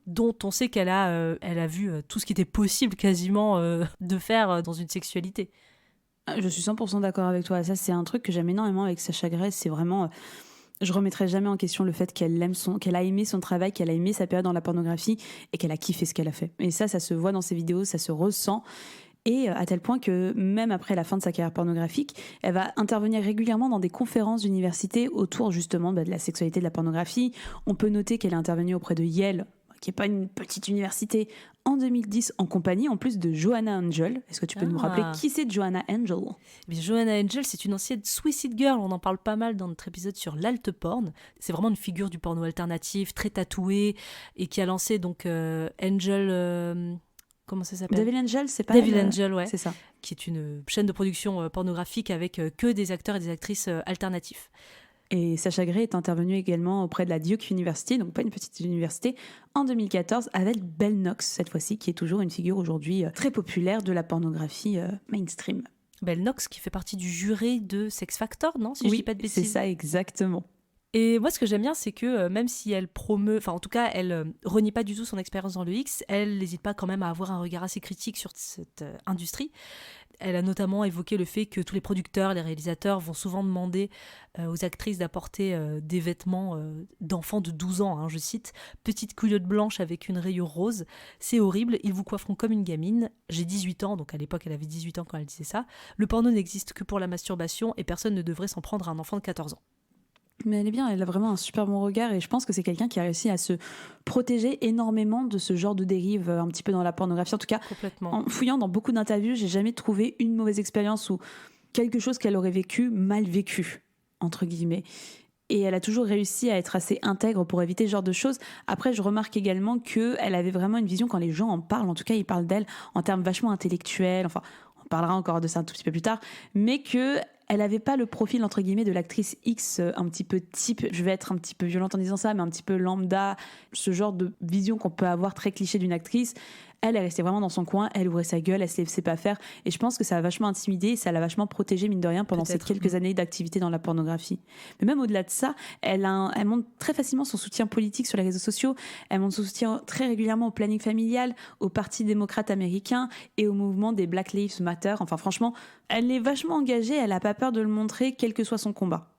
dont on sait qu'elle a vu tout ce qui était possible quasiment de faire dans une sexualité. Je suis 100% d'accord avec toi. Ça, c'est un truc que j'aime énormément avec Sacha Grey. C'est vraiment... Je remettrai jamais en question le fait qu'elle a aimé son travail, qu'elle a aimé sa période dans la pornographie et qu'elle a kiffé ce qu'elle a fait. Et ça se voit dans ses vidéos, ça se ressent. Et à tel point que même après la fin de sa carrière pornographique, elle va intervenir régulièrement dans des conférences d'université autour justement de la sexualité de la pornographie. On peut noter qu'elle est intervenue auprès de Yale, qui n'est pas une petite université, en 2010, en compagnie en plus de Joanna Angel. Est-ce que tu peux nous rappeler qui c'est Joanna Angel ? Mais Joanna Angel, c'est une ancienne Suicide Girl, on en parle pas mal dans notre épisode sur l'alt porn. C'est vraiment une figure du porno alternatif, très tatouée, et qui a lancé donc Angel... comment ça s'appelle ? Devil Angel, c'est pas Devil Angel, ouais. C'est ça. Qui est une chaîne de production pornographique avec que des acteurs et des actrices alternatifs. Et Sacha Grey est intervenue également auprès de la Duke University, donc pas une petite université, en 2014 avec Belle Knox, cette fois-ci, qui est toujours une figure aujourd'hui très populaire de la pornographie mainstream. Belle Knox qui fait partie du jury de Sex Factor, non ? Si je dis pas de bêtises. C'est ça, exactement. Et moi, ce que j'aime bien, c'est que même si elle promeut, enfin en tout cas, elle renie pas du tout son expérience dans le X, elle n'hésite pas quand même à avoir un regard assez critique sur cette industrie. Elle a notamment évoqué le fait que tous les producteurs, les réalisateurs vont souvent demander aux actrices d'apporter des vêtements d'enfants de 12 ans, hein, je cite, « Petite culotte blanche avec une rayure rose, c'est horrible, ils vous coifferont comme une gamine. J'ai 18 ans, donc à l'époque elle avait 18 ans quand elle disait ça. Le porno n'existe que pour la masturbation et personne ne devrait s'en prendre à un enfant de 14 ans. » Mais elle est bien, elle a vraiment un super bon regard et je pense que c'est quelqu'un qui a réussi à se protéger énormément de ce genre de dérive un petit peu dans la pornographie. En tout cas, en fouillant dans beaucoup d'interviews, j'ai jamais trouvé une mauvaise expérience ou quelque chose qu'elle aurait vécu, mal vécu, entre guillemets. Et elle a toujours réussi à être assez intègre pour éviter ce genre de choses. Après, je remarque également qu'elle avait vraiment une vision, quand les gens en parlent, en tout cas ils parlent d'elle en termes vachement intellectuels, enfin on parlera encore de ça un tout petit peu plus tard, mais que elle n'avait pas le profil, entre guillemets, de l'actrice X un petit peu type, je vais être un petit peu violente en disant ça, mais un petit peu lambda, ce genre de vision qu'on peut avoir très cliché d'une actrice. Elle restait vraiment dans son coin, elle ouvrait sa gueule, elle se laissait pas faire. Et je pense que ça a vachement intimidé et ça l'a vachement protégée, mine de rien, pendant ces quelques années d'activité dans la pornographie. Mais même au-delà de ça, elle montre très facilement son soutien politique sur les réseaux sociaux. Elle montre son soutien très régulièrement au planning familial, au Parti démocrate américain et au mouvement des Black Lives Matter. Enfin, franchement, elle est vachement engagée, elle a pas peur de le montrer, quel que soit son combat.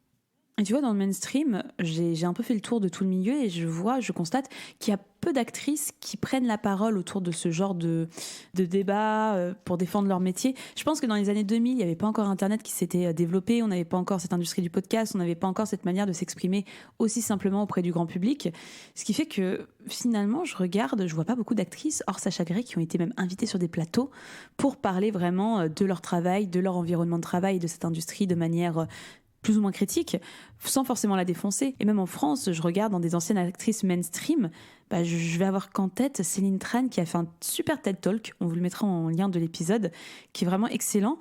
Et tu vois, dans le mainstream, j'ai un peu fait le tour de tout le milieu et je constate qu'il y a peu d'actrices qui prennent la parole autour de ce genre de débat pour défendre leur métier. Je pense que dans les années 2000, il n'y avait pas encore Internet qui s'était développé, on n'avait pas encore cette industrie du podcast, on n'avait pas encore cette manière de s'exprimer aussi simplement auprès du grand public. Ce qui fait que finalement, je vois pas beaucoup d'actrices, hors Sacha Grey, qui ont été même invitées sur des plateaux pour parler vraiment de leur travail, de leur environnement de travail, de cette industrie de manière plus ou moins critique, sans forcément la défoncer. Et même en France, je regarde dans des anciennes actrices mainstream, je vais avoir qu'en tête Céline Tran qui a fait un super TED Talk, on vous le mettra en lien de l'épisode, qui est vraiment excellent.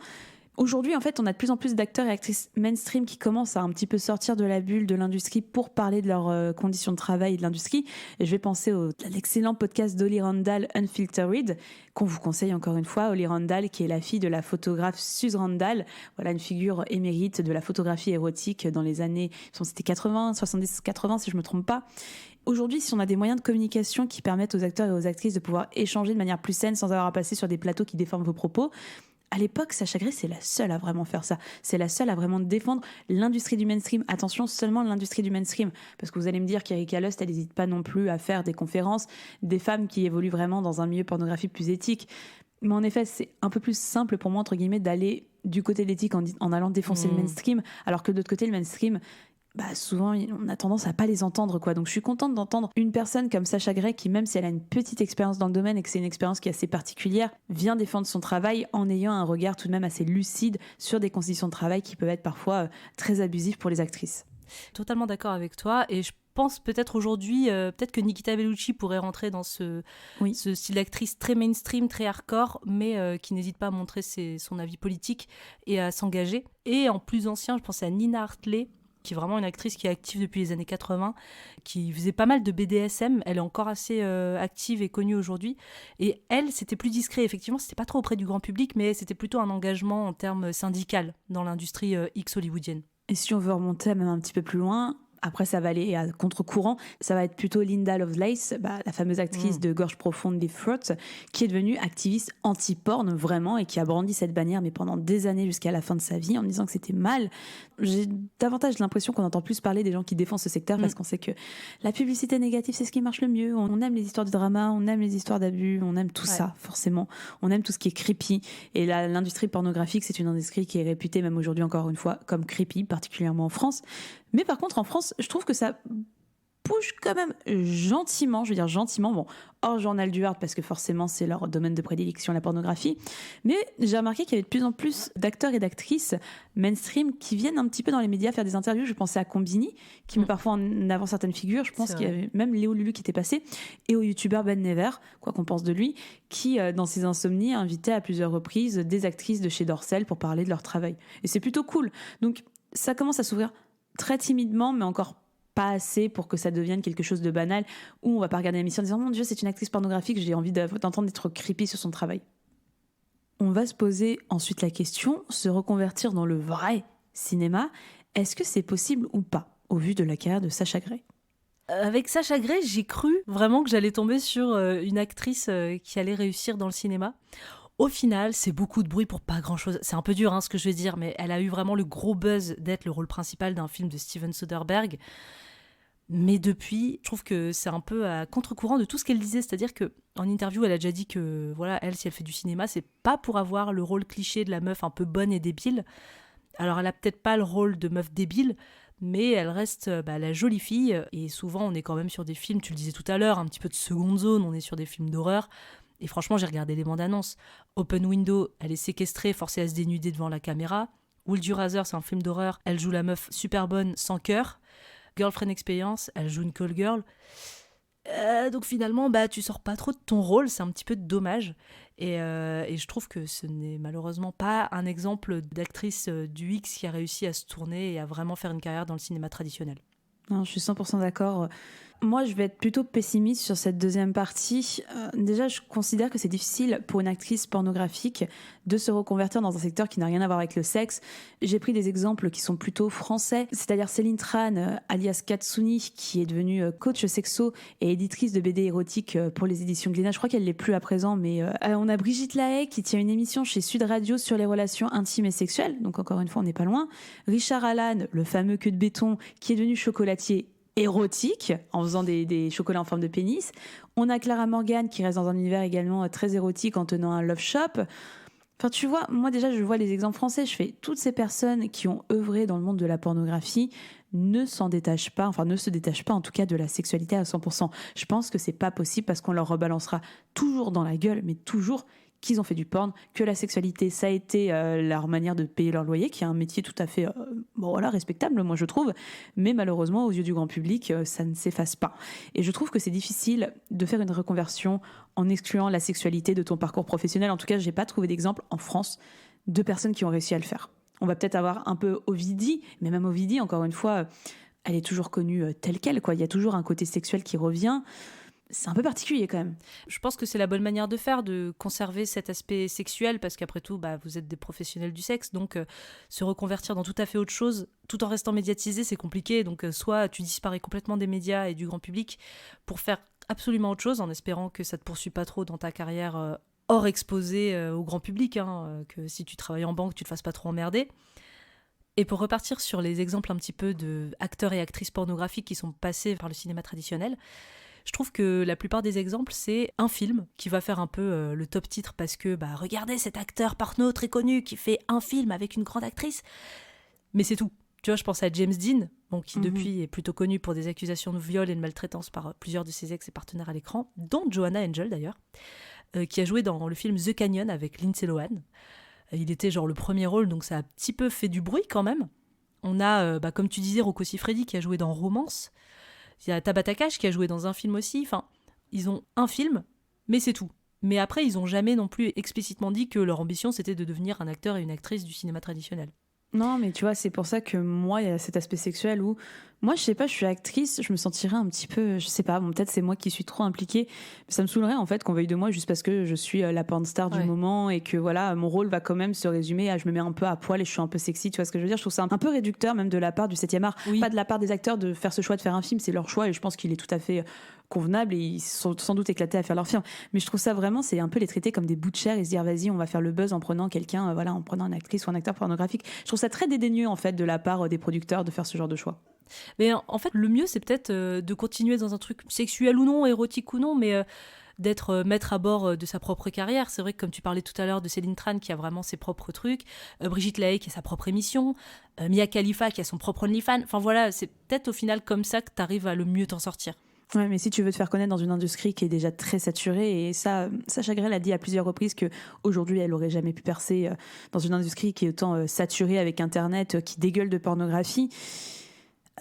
Aujourd'hui, en fait, on a de plus en plus d'acteurs et actrices mainstream qui commencent à un petit peu sortir de la bulle de l'industrie pour parler de leurs conditions de travail et de l'industrie. Et je vais penser à l'excellent podcast d'Holly Randall, Unfiltered, qu'on vous conseille encore une fois. Holly Randall, qui est la fille de la photographe Suze Randall, voilà, une figure émérite de la photographie érotique dans les années, c'était 80, 70, 80 si je me trompe pas. Aujourd'hui, si on a des moyens de communication qui permettent aux acteurs et aux actrices de pouvoir échanger de manière plus saine sans avoir à passer sur des plateaux qui déforment vos propos, à l'époque, Sacha Grey, c'est la seule à vraiment faire ça. C'est la seule à vraiment défendre l'industrie du mainstream. Attention, seulement l'industrie du mainstream. Parce que vous allez me dire qu'Erika Lust, elle n'hésite pas non plus à faire des conférences des femmes qui évoluent vraiment dans un milieu pornographique plus éthique. Mais en effet, c'est un peu plus simple pour moi, entre guillemets, d'aller du côté de l'éthique en allant défoncer le mainstream. Alors que de l'autre côté, le mainstream, souvent on a tendance à pas les entendre, quoi. Donc je suis contente d'entendre une personne comme Sacha Grey qui, même si elle a une petite expérience dans le domaine et que c'est une expérience qui est assez particulière, vient défendre son travail en ayant un regard tout de même assez lucide sur des conditions de travail qui peuvent être parfois très abusives pour les actrices. Totalement d'accord avec toi, et je pense peut-être aujourd'hui, peut-être que Nikita Bellucci pourrait rentrer dans ce style d'actrice très mainstream, très hardcore, mais qui n'hésite pas à montrer son avis politique et à s'engager. Et en plus ancien, je pense à Nina Hartley, qui est vraiment une actrice qui est active depuis les années 80, qui faisait pas mal de BDSM. Elle est encore assez active et connue aujourd'hui. Et elle, c'était plus discret. Effectivement, c'était pas trop auprès du grand public, mais c'était plutôt un engagement en termes syndical dans l'industrie X hollywoodienne. Et si on veut remonter même un petit peu plus loin, après ça va aller à contre-courant, ça va être plutôt Linda Lovelace, la fameuse actrice de Gorge Profonde, Deep Throat, qui est devenue activiste anti-porn vraiment et qui a brandi cette bannière mais pendant des années jusqu'à la fin de sa vie en disant que c'était mal. J'ai davantage l'impression qu'on entend plus parler des gens qui défendent ce secteur parce qu'on sait que la publicité négative c'est ce qui marche le mieux. On aime les histoires de drama, on aime les histoires d'abus, on aime tout ça forcément. On aime tout ce qui est creepy et l'industrie pornographique c'est une industrie qui est réputée même aujourd'hui encore une fois comme creepy, particulièrement en France. Mais par contre, en France, je trouve que ça bouge quand même gentiment, hors Journal du Hard, parce que forcément, c'est leur domaine de prédilection, la pornographie. Mais j'ai remarqué qu'il y avait de plus en plus d'acteurs et d'actrices mainstream qui viennent un petit peu dans les médias faire des interviews. Je pensais à Combini, qui met parfois en avant certaines figures. Je pense qu'il y avait même Léo Lulu qui était passé, et au youtubeur Ben Never, quoi qu'on pense de lui, qui, dans ses insomnies, invitait à plusieurs reprises des actrices de chez Dorsel pour parler de leur travail. Et c'est plutôt cool. Donc, ça commence à s'ouvrir très timidement, mais encore pas assez pour que ça devienne quelque chose de banal où on va pas regarder l'émission en disant « Mon Dieu, c'est une actrice pornographique, j'ai envie d'entendre d'être creepy sur son travail ». On va se poser ensuite la question, se reconvertir dans le vrai cinéma, est-ce que c'est possible ou pas, au vu de la carrière de Sacha Grey ? Avec Sacha Grey, j'ai cru vraiment que j'allais tomber sur une actrice qui allait réussir dans le cinéma. Au final, c'est beaucoup de bruit pour pas grand-chose. C'est un peu dur ce que je vais dire, mais elle a eu vraiment le gros buzz d'être le rôle principal d'un film de Steven Soderbergh. Mais depuis, je trouve que c'est un peu à contre-courant de tout ce qu'elle disait. C'est-à-dire qu'en interview, elle a déjà dit que, voilà, elle, si elle fait du cinéma, c'est pas pour avoir le rôle cliché de la meuf un peu bonne et débile. Alors, elle a peut-être pas le rôle de meuf débile, mais elle reste la jolie fille. Et souvent, on est quand même sur des films, tu le disais tout à l'heure, un petit peu de seconde zone, on est sur des films d'horreur. Et franchement, j'ai regardé les bandes annonces. Open Window, elle est séquestrée, forcée à se dénuder devant la caméra. Will You Rather, c'est un film d'horreur. Elle joue la meuf super bonne, sans cœur. Girlfriend Experience, elle joue une call girl. Donc finalement, tu sors pas trop de ton rôle, c'est un petit peu dommage. Et je trouve que ce n'est malheureusement pas un exemple d'actrice du X qui a réussi à se tourner et à vraiment faire une carrière dans le cinéma traditionnel. Non, je suis 100% d'accord. Moi, je vais être plutôt pessimiste sur cette deuxième partie. Déjà, je considère que c'est difficile pour une actrice pornographique de se reconvertir dans un secteur qui n'a rien à voir avec le sexe. J'ai pris des exemples qui sont plutôt français, c'est-à-dire Céline Tran, alias Katsuni, qui est devenue coach sexo et éditrice de BD érotique pour les éditions Glénat. Je crois qu'elle l'est plus à présent, mais on a Brigitte Lahaye qui tient une émission chez Sud Radio sur les relations intimes et sexuelles. Donc encore une fois, on n'est pas loin. Richard Allan, le fameux queue de béton, qui est devenu chocolatier érotique en faisant des chocolats en forme de pénis. On a Clara Morgan qui reste dans un univers également très érotique en tenant un love shop. Enfin, tu vois, moi déjà je vois les exemples français, je fais toutes ces personnes qui ont œuvré dans le monde de la pornographie ne se détachent pas en tout cas de la sexualité à 100%. Je pense que c'est pas possible parce qu'on leur rebalancera toujours dans la gueule, mais toujours qu'ils ont fait du porn, que la sexualité, ça a été leur manière de payer leur loyer, qui est un métier tout à fait respectable, moi je trouve, mais malheureusement, aux yeux du grand public, ça ne s'efface pas. Et je trouve que c'est difficile de faire une reconversion en excluant la sexualité de ton parcours professionnel. En tout cas, j'ai pas trouvé d'exemple en France de personnes qui ont réussi à le faire. On va peut-être avoir un peu Ovidie, mais même Ovidie, encore une fois, elle est toujours connue telle qu'elle, quoi. Il y a toujours un côté sexuel qui revient. C'est un peu particulier quand même. Je pense que c'est la bonne manière de faire, de conserver cet aspect sexuel, parce qu'après tout, vous êtes des professionnels du sexe, donc se reconvertir dans tout à fait autre chose, tout en restant médiatisé, c'est compliqué. Donc soit tu disparais complètement des médias et du grand public pour faire absolument autre chose, en espérant que ça te poursuit pas trop dans ta carrière hors exposé au grand public, que si tu travailles en banque, tu te fasses pas trop emmerder. Et pour repartir sur les exemples un petit peu d'acteurs et actrices pornographiques qui sont passés par le cinéma traditionnel, je trouve que la plupart des exemples, c'est un film qui va faire un peu le top titre parce que, regardez cet acteur porno très connu qui fait un film avec une grande actrice. Mais c'est tout. Tu vois, je pense à James Dean, qui depuis est plutôt connu pour des accusations de viol et de maltraitance par plusieurs de ses ex et partenaires à l'écran, dont Joanna Angel d'ailleurs, qui a joué dans le film The Canyon avec Lindsay Lohan. Il était genre le premier rôle, donc ça a un petit peu fait du bruit quand même. On a, comme tu disais, Rocco Siffredi qui a joué dans Romance. Il y a Tabata Cash qui a joué dans un film aussi. Enfin, ils ont un film, mais c'est tout. Mais après, ils n'ont jamais non plus explicitement dit que leur ambition, c'était de devenir un acteur et une actrice du cinéma traditionnel. Non, mais tu vois, c'est pour ça que moi, il y a cet aspect sexuel où, moi, je sais pas, je suis actrice, je me sentirais un petit peu, je sais pas, peut-être c'est moi qui suis trop impliquée, mais ça me saoulerait en fait qu'on veuille de moi juste parce que je suis la porn star du moment et que voilà, mon rôle va quand même se résumer à je me mets un peu à poil et je suis un peu sexy, tu vois ce que je veux dire? Je trouve ça un peu réducteur même de la part du 7e art, pas de la part des acteurs de faire ce choix de faire un film, c'est leur choix et je pense qu'il est tout à fait convenable et ils sont sans doute éclatés à faire leur film. Mais je trouve ça vraiment, c'est un peu les traiter comme des bouts de chair et se dire vas-y, on va faire le buzz en prenant quelqu'un, en prenant une actrice ou un acteur pornographique. Je trouve ça très dédaigneux en fait de la part des producteurs de faire ce genre de choix. Mais en fait, le mieux, c'est peut-être de continuer dans un truc sexuel ou non, érotique ou non, mais d'être maître à bord de sa propre carrière. C'est vrai que comme tu parlais tout à l'heure de Céline Tran qui a vraiment ses propres trucs, Brigitte Lahaie qui a sa propre émission, Mia Khalifa qui a son propre OnlyFans. Enfin voilà, c'est peut-être au final comme ça que tu arrives à le mieux t'en sortir. Ouais, mais si tu veux te faire connaître dans une industrie qui est déjà très saturée, et ça, Sacha Grey l'a dit à plusieurs reprises qu'aujourd'hui, elle aurait jamais pu percer dans une industrie qui est autant saturée avec Internet, qui dégueule de pornographie.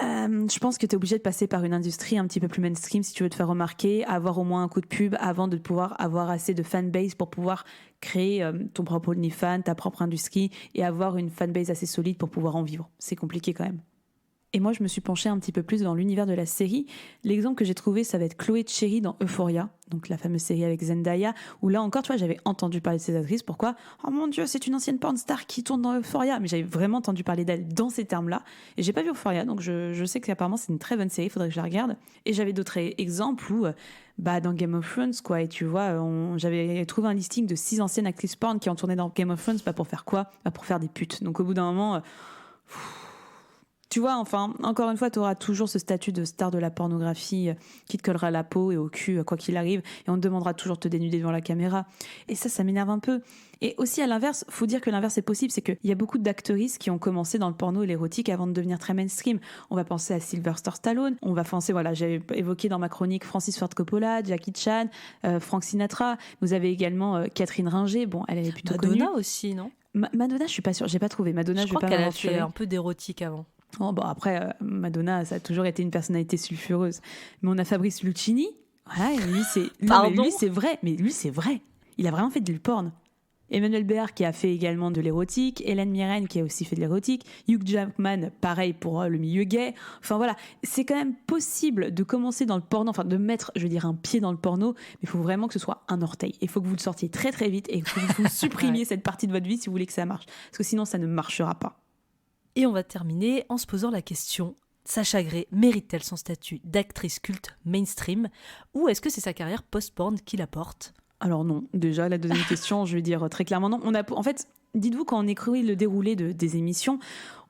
Je pense que tu es obligé de passer par une industrie un petit peu plus mainstream si tu veux te faire remarquer, avoir au moins un coup de pub avant de pouvoir avoir assez de fanbase pour pouvoir créer ton propre OnlyFans, ta propre industrie, et avoir une fanbase assez solide pour pouvoir en vivre. C'est compliqué quand même. Et moi, je me suis penchée un petit peu plus dans l'univers de la série. L'exemple que j'ai trouvé, ça va être Chloé Cherry dans Euphoria, donc la fameuse série avec Zendaya, où là encore, tu vois, j'avais entendu parler de ces actrices. Pourquoi ? Oh mon Dieu, c'est une ancienne porn star qui tourne dans Euphoria. Mais j'avais vraiment entendu parler d'elle dans ces termes-là. Et j'ai pas vu Euphoria, donc je sais qu'apparemment, c'est une très bonne série, il faudrait que je la regarde. Et j'avais d'autres exemples où, dans Game of Thrones, quoi, et tu vois, j'avais trouvé un listing de 6 anciennes actrices porn qui ont tourné dans Game of Thrones, pour faire quoi ? Pour faire des putes. Donc au bout d'un moment... Tu vois, enfin, encore une fois, tu auras toujours ce statut de star de la pornographie qui te collera à la peau et au cul, quoi qu'il arrive, et on te demandera toujours de te dénuder devant la caméra. Et ça m'énerve un peu. Et aussi, à l'inverse, faut dire que l'inverse est possible, c'est qu'il y a beaucoup d'actrices qui ont commencé dans le porno et l'érotique avant de devenir très mainstream. On va penser à Sylvester Stallone, on va penser, j'ai évoqué dans ma chronique Francis Ford Coppola, Jackie Chan, Frank Sinatra. Vous avez également Catherine Ringer, elle est plutôt connue. Madonna aussi, non ? Madonna, je suis pas sûre, j'ai pas trouvé. Madonna, je vais pas crois qu'elle a m'aventurer. fait un peu d'érotique avant. Oh, après, Madonna, ça a toujours été une personnalité sulfureuse. Mais on a Fabrice Lucchini. Voilà, et lui, c'est... Pardon ? Lui, c'est vrai. Mais lui, c'est vrai. Il a vraiment fait du porn. Emmanuel Béard, qui a fait également de l'érotique. Hélène Mirren, qui a aussi fait de l'érotique. Hugh Jackman, pareil pour le milieu gay. Enfin, voilà. C'est quand même possible de commencer dans le porno, enfin, de mettre, un pied dans le porno. Mais il faut vraiment que ce soit un orteil. Il faut que vous le sortiez très, très vite et que vous supprimiez cette partie de votre vie si vous voulez que ça marche. Parce que sinon, ça ne marchera pas. Et on va terminer en se posant la question, Sacha Grey mérite-t-elle son statut d'actrice culte mainstream ou est-ce que c'est sa carrière post-porn qui la porte ? Alors non, déjà la deuxième question, je vais dire très clairement non. En fait, dites-vous quand on écrit le déroulé des émissions,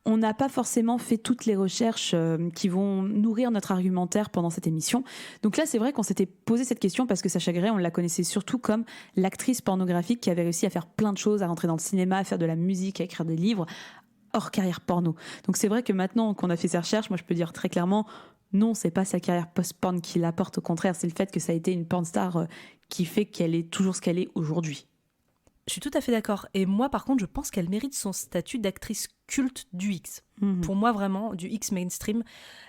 on n'a pas forcément fait toutes les recherches qui vont nourrir notre argumentaire pendant cette émission. Donc là, c'est vrai qu'on s'était posé cette question parce que Sacha Grey, on la connaissait surtout comme l'actrice pornographique qui avait réussi à faire plein de choses, à rentrer dans le cinéma, à faire de la musique, à écrire des livres, hors carrière porno. Donc c'est vrai que maintenant qu'on a fait ces recherches, moi je peux dire très clairement, non, c'est pas sa carrière post-porn qui l'apporte, au contraire, c'est le fait que ça a été une porn star qui fait qu'elle est toujours ce qu'elle est aujourd'hui. Je suis tout à fait d'accord. Et moi, par contre, je pense qu'elle mérite son statut d'actrice culte du X. Pour moi, vraiment, du X mainstream.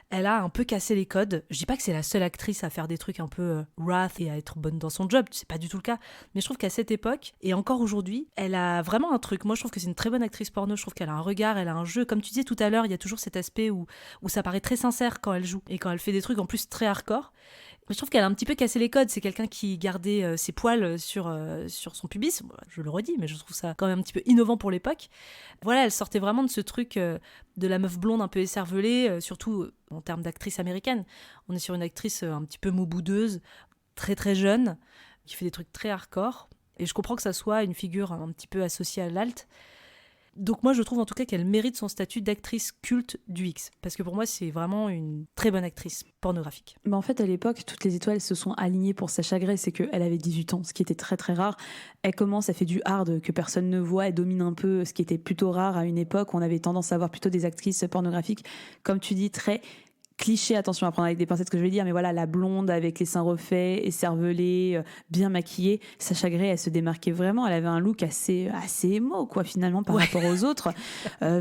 Elle a un peu cassé les codes. Je dis pas que c'est la seule actrice à faire des trucs un peu wrath et à être bonne dans son job. C'est pas du tout le cas. Mais je trouve qu'à cette époque, et encore aujourd'hui, elle a vraiment un truc. Moi, je trouve que c'est une très bonne actrice porno. Je trouve qu'elle a un regard, elle a un jeu. Comme tu disais tout à l'heure, il y a toujours cet aspect où ça paraît très sincère quand elle joue. Et quand elle fait des trucs en plus très hardcore. Mais je trouve qu'elle a un petit peu cassé les codes. C'est quelqu'un qui gardait ses poils sur son pubis. Je le redis, mais je trouve ça quand même un petit peu innovant pour l'époque. Voilà, elle sortait vraiment de ce truc de la meuf blonde un peu écervelée, surtout en termes d'actrice américaine. On est sur une actrice un petit peu mot-boudeuse, très très jeune, qui fait des trucs très hardcore. Et je comprends que ça soit une figure un petit peu associée à l'alt. Donc moi, je trouve en tout cas qu'elle mérite son statut d'actrice culte du X. Parce que pour moi, c'est vraiment une très bonne actrice pornographique. En fait, à l'époque, toutes les étoiles se sont alignées pour Sacha Grey. C'est qu'elle avait 18 ans, ce qui était très très rare. Elle commence, elle fait du hard que personne ne voit. Elle domine un peu, ce qui était plutôt rare à une époque où on avait tendance à voir plutôt des actrices pornographiques, comme tu dis, très cliché, attention à prendre avec des pincettes ce que je vais dire, mais voilà, la blonde avec les seins refaits, écervelée, bien maquillée. Sacha Grey, elle se démarquait vraiment. Elle avait un look assez émo, quoi, finalement, par rapport aux autres.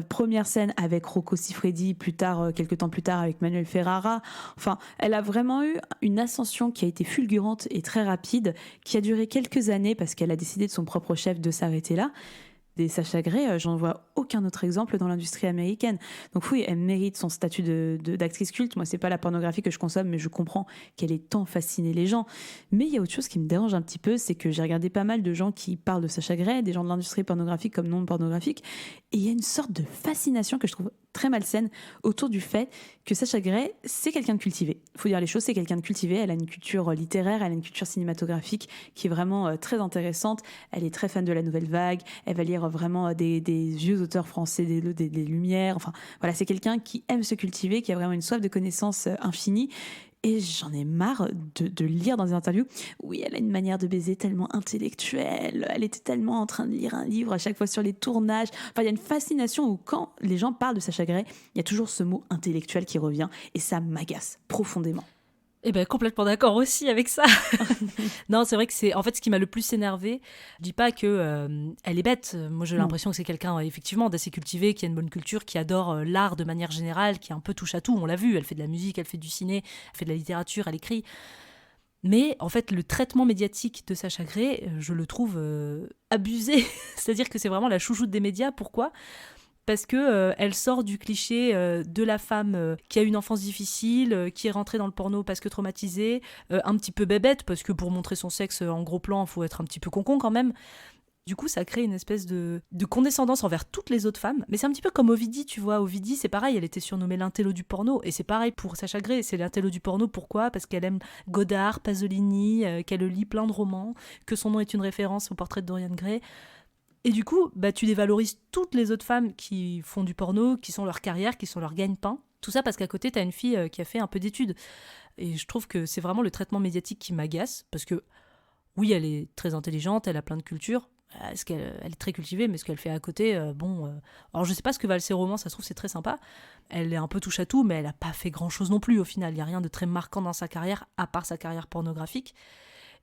Première scène avec Rocco Siffredi, plus tard, quelques temps plus tard, avec Manuel Ferrara. Enfin, elle a vraiment eu une ascension qui a été fulgurante et très rapide, qui a duré quelques années parce qu'elle a décidé de son propre chef de s'arrêter là. Des Sacha Grey, j'en vois aucun autre exemple dans l'industrie américaine. Donc oui, elle mérite son statut d'actrice culte. Moi, c'est pas la pornographie que je consomme, mais je comprends qu'elle ait tant fasciné les gens. Mais il y a autre chose qui me dérange un petit peu, c'est que j'ai regardé pas mal de gens qui parlent de Sacha Grey, des gens de l'industrie pornographique comme non pornographique, et il y a une sorte de fascination que je trouve très malsaine autour du fait que Sacha Grey, c'est quelqu'un de cultivé. Il faut dire les choses, c'est quelqu'un de cultivé. Elle a une culture littéraire, elle a une culture cinématographique qui est vraiment très intéressante. Elle est très fan de la nouvelle vague. Elle va lire vraiment des vieux auteurs français, des Lumières. Enfin, voilà, c'est quelqu'un qui aime se cultiver, qui a vraiment une soif de connaissances infinie. Et j'en ai marre de lire dans des interviews. Oui, elle a une manière de baiser tellement intellectuelle. Elle était tellement en train de lire un livre à chaque fois sur les tournages. Enfin, il y a une fascination où quand les gens parlent de Sacha Grey, il y a toujours ce mot intellectuel qui revient. Et ça m'agace profondément. Eh ben complètement d'accord aussi avec ça. Non, c'est vrai que c'est en fait ce qui m'a le plus énervé. Je dis pas que elle est bête. Moi, j'ai l'impression que c'est quelqu'un effectivement d'assez cultivé, qui a une bonne culture, qui adore l'art de manière générale, qui est un peu touche à tout. On l'a vu. Elle fait de la musique, elle fait du ciné, elle fait de la littérature, elle écrit. Mais en fait, le traitement médiatique de Sacha Grey, je le trouve abusé. C'est-à-dire que c'est vraiment la chouchoute des médias. Pourquoi ? Parce que elle sort du cliché de la femme qui a une enfance difficile, qui est rentrée dans le porno parce que traumatisée, un petit peu bébête, parce que pour montrer son sexe en gros plan, il faut être un petit peu concon quand même. Du coup, ça crée une espèce de condescendance envers toutes les autres femmes. Mais c'est un petit peu comme Ovidie, tu vois. Ovidie, c'est pareil, elle était surnommée l'intello du porno. Et c'est pareil pour Sacha Grey, c'est l'intello du porno. Pourquoi ? Parce qu'elle aime Godard, Pasolini, qu'elle lit plein de romans, que son nom est une référence au portrait de Dorian Gray. Et du coup, tu dévalorises toutes les autres femmes qui font du porno, qui sont leur carrière, qui sont leur gagne-pain. Tout ça parce qu'à côté, t'as une fille qui a fait un peu d'études. Et je trouve que c'est vraiment le traitement médiatique qui m'agace. Parce que, oui, elle est très intelligente, elle a plein de culture. Elle est très cultivée, mais ce qu'elle fait à côté, alors je sais pas ce que valent ses romans, ça se trouve c'est très sympa. Elle est un peu touche à tout, mais elle a pas fait grand-chose non plus au final. Il y a rien de très marquant dans sa carrière, à part sa carrière pornographique.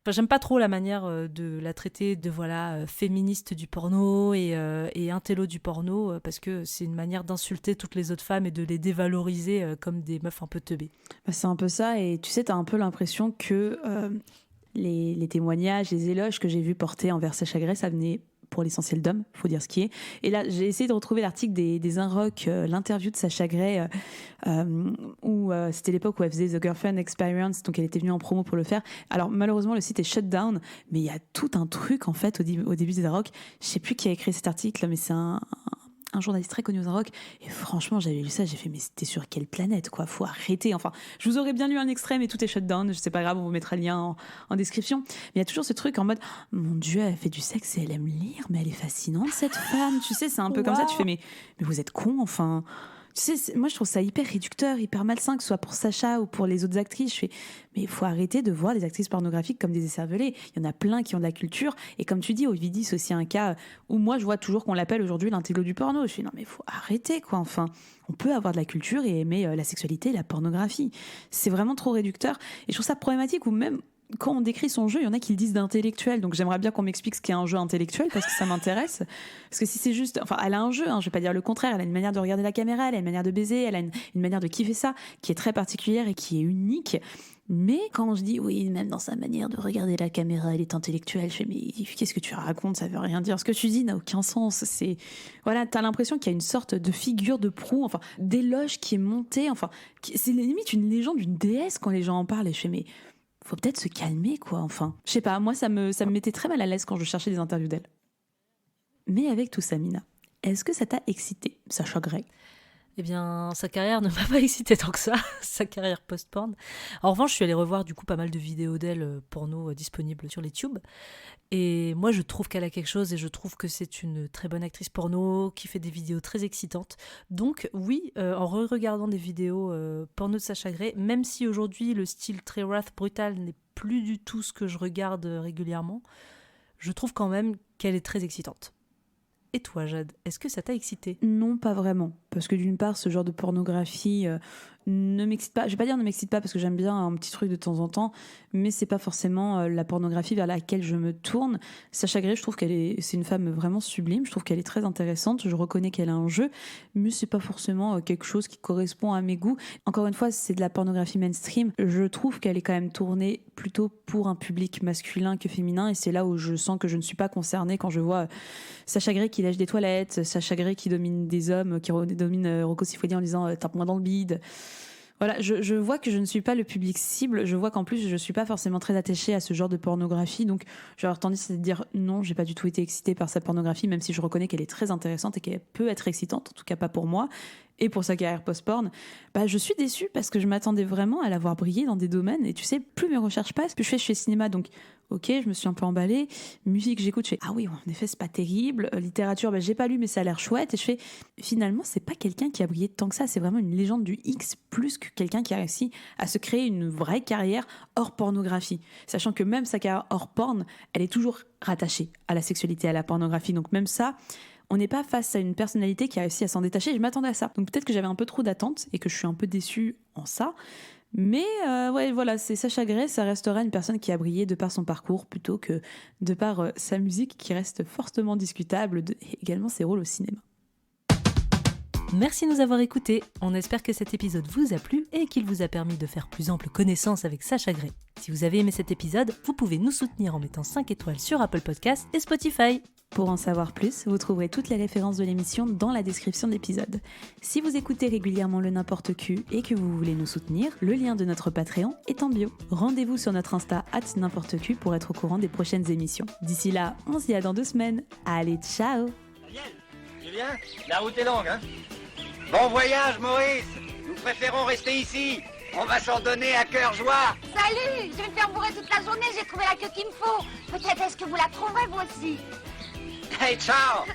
Enfin, j'aime pas trop la manière de la traiter de féministe du porno et intello du porno, parce que c'est une manière d'insulter toutes les autres femmes et de les dévaloriser comme des meufs un peu teubées. C'est un peu ça, et tu sais, t'as un peu l'impression que les témoignages, les éloges que j'ai vus porter envers Sacha Grey, ça venait pour l'essentiel d'hommes, faut dire ce qui est. Et là, j'ai essayé de retrouver l'article des Inrock, l'interview de Sacha Grey, où c'était l'époque où elle faisait The Girlfriend Experience, donc elle était venue en promo pour le faire. Alors malheureusement, le site est shut down, mais il y a tout un truc en fait au début des Inrock. Je sais plus qui a écrit cet article, mais c'est un journaliste très connu aux Inrock, et franchement j'avais lu ça, j'ai fait mais c'était sur quelle planète quoi, faut arrêter. Enfin, je vous aurais bien lu un extrait, mais tout est shut down, c'est pas grave, on vous mettra le lien en description. Mais il y a toujours ce truc en mode mon Dieu, elle fait du sexe et elle aime lire, mais elle est fascinante cette femme, tu sais, c'est un peu comme ça, tu fais mais vous êtes con, enfin. Tu sais, moi je trouve ça hyper réducteur, hyper malsain, que ce soit pour Sacha ou pour les autres actrices. Je fais, mais il faut arrêter de voir des actrices pornographiques comme des écervelées. Il y en a plein qui ont de la culture. Et comme tu dis, Ovidie, c'est aussi un cas où moi je vois toujours qu'on l'appelle aujourd'hui l'intello du porno. Je fais, non mais il faut arrêter quoi. Enfin, on peut avoir de la culture et aimer la sexualité et la pornographie. C'est vraiment trop réducteur. Et je trouve ça problématique, ou même quand on décrit son jeu, il y en a qui le disent d'intellectuel, donc j'aimerais bien qu'on m'explique ce qu'est un jeu intellectuel parce que ça m'intéresse. Parce que si c'est juste, enfin, elle a un jeu, je vais pas dire le contraire, elle a une manière de regarder la caméra, elle a une manière de baiser, elle a une manière de kiffer ça qui est très particulière et qui est unique. Mais quand je dis oui, même dans sa manière de regarder la caméra, elle est intellectuelle, je fais mais qu'est-ce que tu racontes, ça veut rien dire. Ce que tu dis n'a aucun sens. C'est voilà, t'as l'impression qu'il y a une sorte de figure de proue, enfin d'éloge qui est montée, enfin c'est limite une légende d'une déesse quand les gens en parlent. Et je fais mais faut peut-être se calmer quoi. Enfin, je sais pas, moi ça me mettait très mal à l'aise quand je cherchais des interviews d'elle. Mais avec tout ça, Mina, est-ce que ça t'a excité, Sacha Grey? Eh bien, sa carrière ne m'a pas excitée tant que ça, sa carrière post-porn. En revanche, je suis allée revoir du coup pas mal de vidéos d'elle porno disponibles sur les tubes. Et moi, je trouve qu'elle a quelque chose et je trouve que c'est une très bonne actrice porno qui fait des vidéos très excitantes. Donc oui, en re-regardant des vidéos porno de Sacha Grey, même si aujourd'hui le style très wrath brutal n'est plus du tout ce que je regarde régulièrement, je trouve quand même qu'elle est très excitante. Et toi, Jade, est-ce que ça t'a excité ? Non, pas vraiment. Parce que d'une part, ce genre de pornographie ne m'excite pas. Je vais pas dire ne m'excite pas parce que j'aime bien un petit truc de temps en temps, mais c'est pas forcément la pornographie vers laquelle je me tourne. Sacha Grey, je trouve c'est une femme vraiment sublime. Je trouve qu'elle est très intéressante. Je reconnais qu'elle a un jeu, mais c'est pas forcément quelque chose qui correspond à mes goûts. Encore une fois, c'est de la pornographie mainstream. Je trouve qu'elle est quand même tournée plutôt pour un public masculin que féminin, et c'est là où je sens que je ne suis pas concernée quand je vois Sacha Grey qui lèche des toilettes, Sacha Grey qui domine des hommes, qui domine Rocco Siffredi en disant tape-moi dans le bide. Voilà, je vois que je ne suis pas le public cible, je vois qu'en plus je suis pas forcément très attachée à ce genre de pornographie, donc je vais avoir tendance à dire non, j'ai pas du tout été excitée par sa pornographie, même si je reconnais qu'elle est très intéressante et qu'elle peut être excitante, en tout cas pas pour moi, et pour sa carrière post-porn. Je suis déçue parce que je m'attendais vraiment à la voir briller dans des domaines, et tu sais, plus mes recherches passent, plus je fais cinéma, donc ok, je me suis un peu emballée. Musique, j'écoute, je fais ah oui, en effet, c'est pas terrible. Littérature, j'ai pas lu, mais ça a l'air chouette. Et je fais finalement, c'est pas quelqu'un qui a brillé tant que ça. C'est vraiment une légende du X plus que quelqu'un qui a réussi à se créer une vraie carrière hors pornographie. Sachant que même sa carrière hors porn, elle est toujours rattachée à la sexualité, à la pornographie. Donc même ça, on n'est pas face à une personnalité qui a réussi à s'en détacher. Je m'attendais à ça. Donc peut-être que j'avais un peu trop d'attentes et que je suis un peu déçue en ça. Mais ouais, voilà, c'est Sacha Grey, ça restera une personne qui a brillé de par son parcours plutôt que de par sa musique qui reste fortement discutable et également ses rôles au cinéma. Merci de nous avoir écoutés. On espère que cet épisode vous a plu et qu'il vous a permis de faire plus ample connaissance avec Sacha Grey. Si vous avez aimé cet épisode, vous pouvez nous soutenir en mettant 5 étoiles sur Apple Podcasts et Spotify. Pour en savoir plus, vous trouverez toutes les références de l'émission dans la description de l'épisode. Si vous écoutez régulièrement le N'importe Q et que vous voulez nous soutenir, le lien de notre Patreon est en bio. Rendez-vous sur notre Insta @n'importeq pour être au courant des prochaines émissions. D'ici là, on se dit à dans 2 semaines. Allez, ciao! Julien, la route est longue, hein? Bon voyage, Maurice. Nous préférons rester ici. On va s'en donner à cœur joie. Salut, je vais me faire bourrer toute la journée, j'ai trouvé la queue qu'il me faut. Peut-être est-ce que vous la trouverez vous aussi. Hey, ciao.